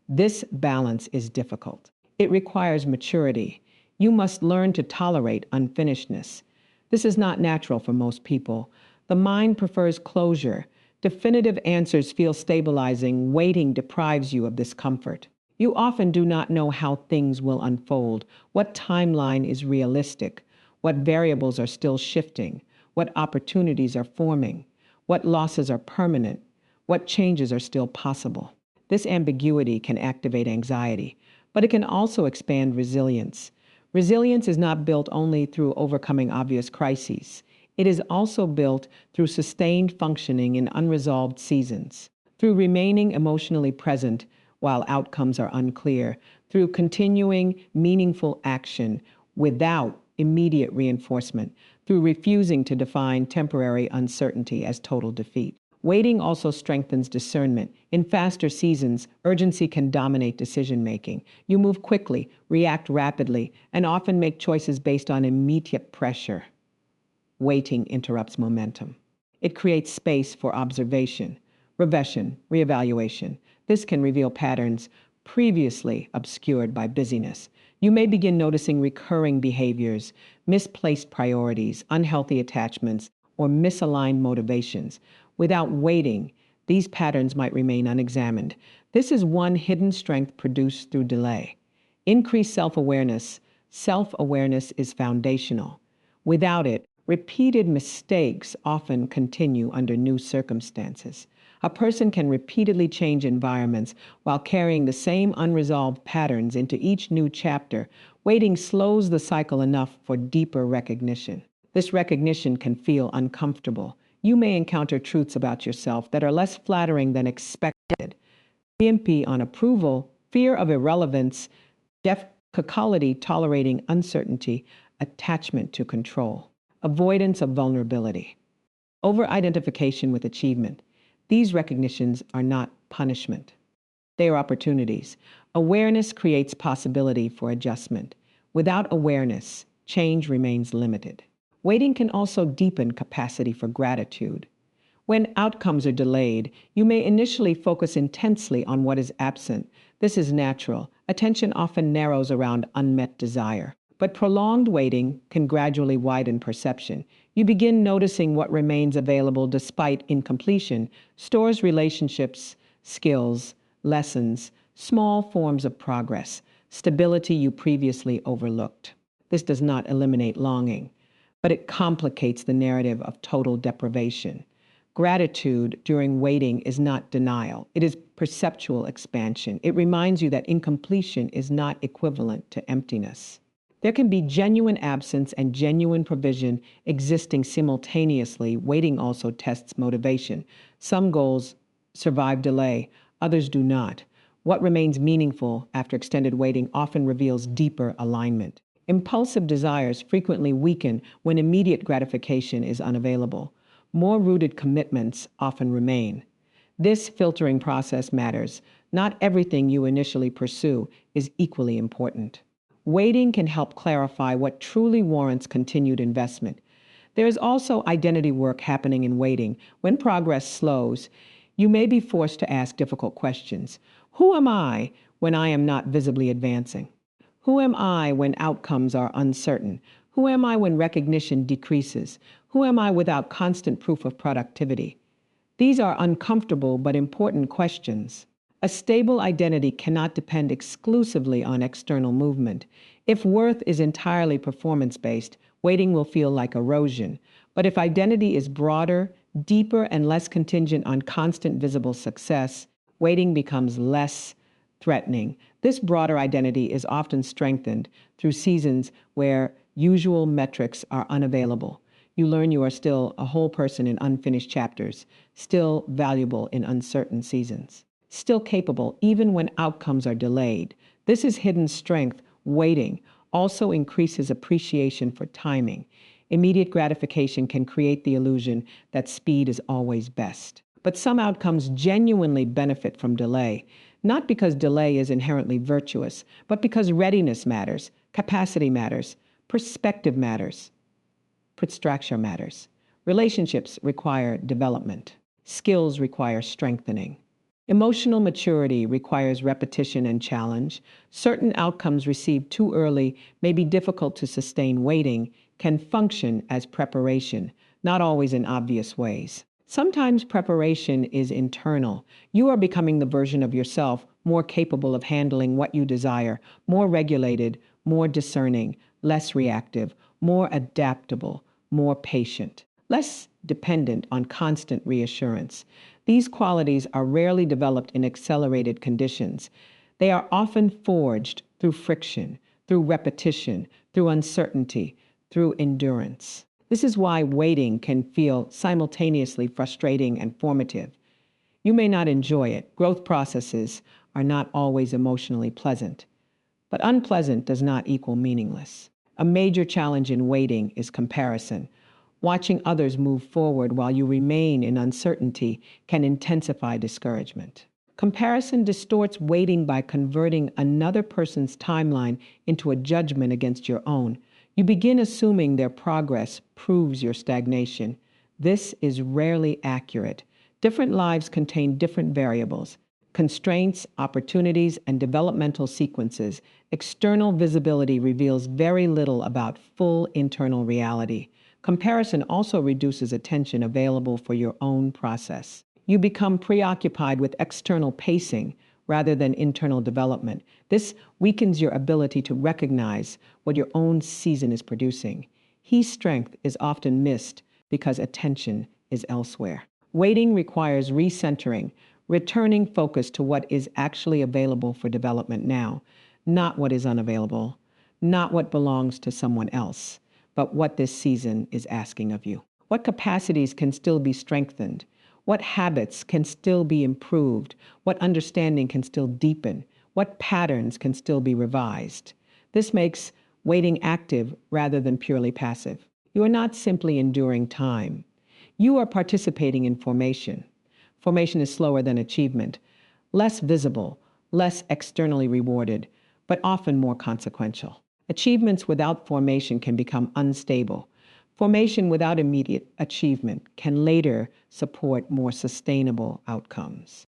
This balance is difficult. It requires maturity. You must learn to tolerate unfinishedness. This is not natural for most people. The mind prefers closure. Definitive answers feel stabilizing. Waiting deprives you of this comfort. You often do not know how things will unfold, what timeline is realistic, what variables are still shifting, what opportunities are forming, what losses are permanent, what changes are still possible. This ambiguity can activate anxiety, but it can also expand resilience. Resilience is not built only through overcoming obvious crises. It is also built through sustained functioning in unresolved seasons, through remaining emotionally present while outcomes are unclear, through continuing meaningful action without immediate reinforcement, through refusing to define temporary uncertainty as total defeat. Waiting also strengthens discernment. In faster seasons, urgency can dominate decision-making. You move quickly, react rapidly, and often make choices based on immediate pressure. Waiting interrupts momentum. It creates space for observation, revision, reevaluation. This can reveal patterns previously obscured by busyness. You may begin noticing recurring behaviors, misplaced priorities, unhealthy attachments, or misaligned motivations. Without waiting, these patterns might remain unexamined. This is one hidden strength produced through delay. Increased self-awareness. Self-awareness is foundational. Without it, repeated mistakes often continue under new circumstances. A person can repeatedly change environments while carrying the same unresolved patterns into each new chapter. Waiting slows the cycle enough for deeper recognition. This recognition can feel uncomfortable. You may encounter truths about yourself that are less flattering than expected. PMP on approval, fear of irrelevance, difficulty tolerating uncertainty, attachment to control, avoidance of vulnerability, over-identification with achievement. These recognitions are not punishment. They are opportunities. Awareness creates possibility for adjustment. Without awareness, change remains limited. Waiting can also deepen capacity for gratitude. When outcomes are delayed, you may initially focus intensely on what is absent. This is natural. Attention often narrows around unmet desire. But prolonged waiting can gradually widen perception. You begin noticing what remains available despite incompletion, stores relationships, skills, lessons, small forms of progress, stability you previously overlooked. This does not eliminate longing, but it complicates the narrative of total deprivation. Gratitude during waiting is not denial. It is perceptual expansion. It reminds you that incompletion is not equivalent to emptiness. There can be genuine absence and genuine provision existing simultaneously. Waiting also tests motivation. Some goals survive delay, others do not. What remains meaningful after extended waiting often reveals deeper alignment. Impulsive desires frequently weaken when immediate gratification is unavailable. More rooted commitments often remain. This filtering process matters. Not everything you initially pursue is equally important. Waiting can help clarify what truly warrants continued investment. There is also identity work happening in waiting. When progress slows, you may be forced to ask difficult questions. Who am I when I am not visibly advancing? Who am I when outcomes are uncertain? Who am I when recognition decreases? Who am I without constant proof of productivity? These are uncomfortable but important questions. A stable identity cannot depend exclusively on external movement. If worth is entirely performance-based, waiting will feel like erosion. But if identity is broader, deeper, and less contingent on constant visible success, waiting becomes less threatening. This broader identity is often strengthened through seasons where usual metrics are unavailable. You learn you are still a whole person in unfinished chapters, still valuable in uncertain seasons, still capable even when outcomes are delayed. This is hidden strength. Waiting also increases appreciation for timing. Immediate gratification can create the illusion that speed is always best. But some outcomes genuinely benefit from delay, not because delay is inherently virtuous, but because readiness matters, capacity matters, perspective matters. Structure matters. Relationships require development. Skills require strengthening. Emotional maturity requires repetition and challenge. Certain outcomes received too early may be difficult to sustain. Waiting can function as preparation, not always in obvious ways. Sometimes preparation is internal. You are becoming the version of yourself more capable of handling what you desire, more regulated, more discerning, less reactive, more adaptable, more patient, less dependent on constant reassurance. These qualities are rarely developed in accelerated conditions. They are often forged through friction, through repetition, through uncertainty, through endurance. This is why waiting can feel simultaneously frustrating and formative. You may not enjoy it. Growth processes are not always emotionally pleasant. But unpleasant does not equal meaningless. A major challenge in waiting is comparison. Watching others move forward while you remain in uncertainty can intensify discouragement. Comparison distorts waiting by converting another person's timeline into a judgment against your own. You begin assuming their progress proves your stagnation. This is rarely accurate. Different lives contain different variables, constraints, opportunities, and developmental sequences. External visibility reveals very little about full internal reality. Comparison also reduces attention available for your own process. You become preoccupied with external pacing rather than internal development. This weakens your ability to recognize what your own season is producing. Key strength is often missed because attention is elsewhere. Waiting requires recentering, returning focus to what is actually available for development now, not what is unavailable, not what belongs to someone else, but what this season is asking of you. What capacities can still be strengthened? What habits can still be improved? What understanding can still deepen? What patterns can still be revised? This makes waiting active rather than purely passive. You are not simply enduring time. You are participating in formation. Formation is slower than achievement, less visible, less externally rewarded, but often more consequential. Achievements without formation can become unstable. Formation without immediate achievement can later support more sustainable outcomes.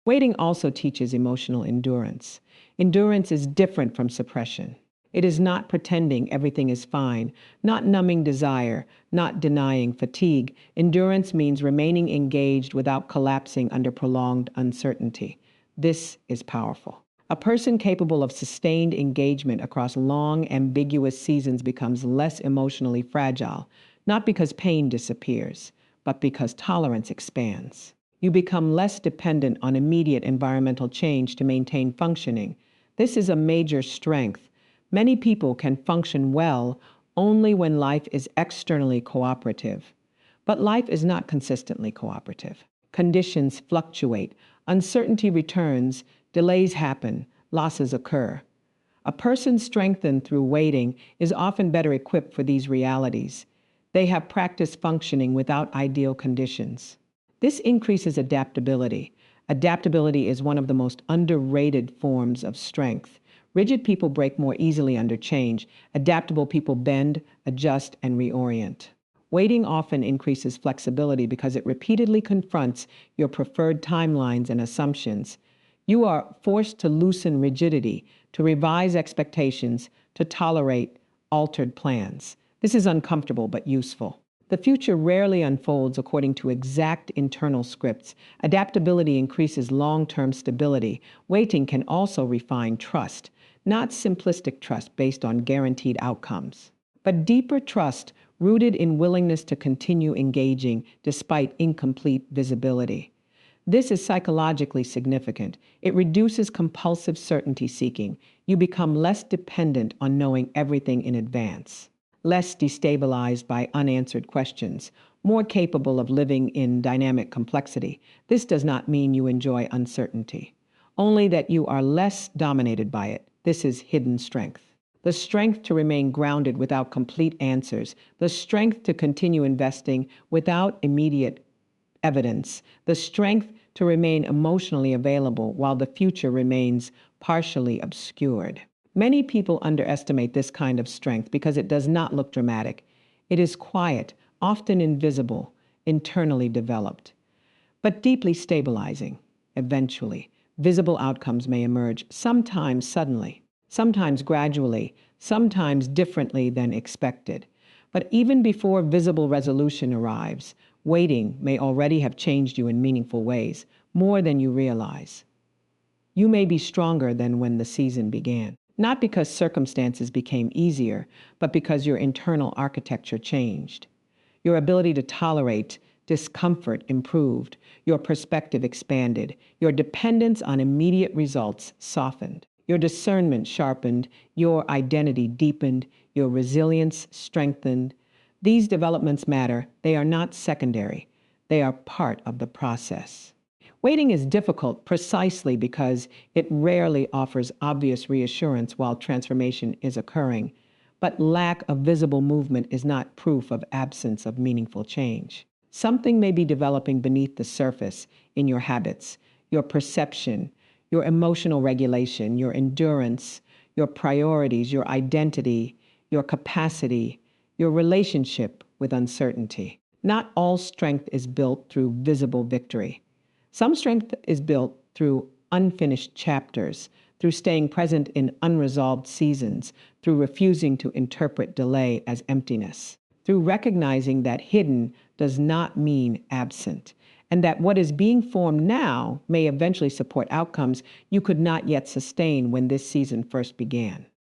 Waiting also teaches emotional endurance. Endurance is different from suppression. It is not pretending everything is fine, not numbing desire, not denying fatigue. Endurance means remaining engaged without collapsing under prolonged uncertainty. This is powerful. A person capable of sustained engagement across long, ambiguous seasons becomes less emotionally fragile, not because pain disappears, but because tolerance expands. You become less dependent on immediate environmental change to maintain functioning. This is a major strength. Many people can function well only when life is externally cooperative. But life is not consistently cooperative. Conditions fluctuate, uncertainty returns, delays happen, losses occur. A person strengthened through waiting is often better equipped for these realities. They have practiced functioning without ideal conditions. This increases adaptability. Adaptability is one of the most underrated forms of strength. Rigid people break more easily under change. Adaptable people bend, adjust, and reorient. Waiting often increases flexibility because it repeatedly confronts your preferred timelines and assumptions. You are forced to loosen rigidity, to revise expectations, to tolerate altered plans. This is uncomfortable but useful. The future rarely unfolds according to exact internal scripts. Adaptability increases long-term stability. Waiting can also refine trust, not simplistic trust based on guaranteed outcomes, but deeper trust rooted in willingness to continue engaging despite incomplete visibility. This is psychologically significant. It reduces compulsive certainty seeking. You become less dependent on knowing everything in advance, less destabilized by unanswered questions, more capable of living in dynamic complexity. This does not mean you enjoy uncertainty, only that you are less dominated by it. This is hidden strength. The strength to remain grounded without complete answers, the strength to continue investing without immediate evidence, the strength to remain emotionally available while the future remains partially obscured. Many people underestimate this kind of strength because it does not look dramatic. It is quiet, often invisible, internally developed, but deeply stabilizing. Eventually, visible outcomes may emerge, sometimes suddenly, sometimes gradually, sometimes differently than expected. But even before visible resolution arrives, waiting may already have changed you in meaningful ways, more than you realize. You may be stronger than when the season began, not because circumstances became easier, but because your internal architecture changed. Your ability to tolerate discomfort improved, your perspective expanded, your dependence on immediate results softened, your discernment sharpened, your identity deepened, your resilience strengthened. These developments matter. They are not secondary. They are part of the process. Waiting is difficult precisely because it rarely offers obvious reassurance while transformation is occurring. But lack of visible movement is not proof of absence of meaningful change. Something may be developing beneath the surface in your habits, your perception, your emotional regulation, your endurance, your priorities, your identity, your capacity, your relationship with uncertainty. Not all strength is built through visible victory. Some strength is built through unfinished chapters, through staying present in unresolved seasons, through refusing to interpret delay as emptiness, through recognizing that hidden does not mean absent, and that what is being formed now may eventually support outcomes you could not yet sustain when this season first began.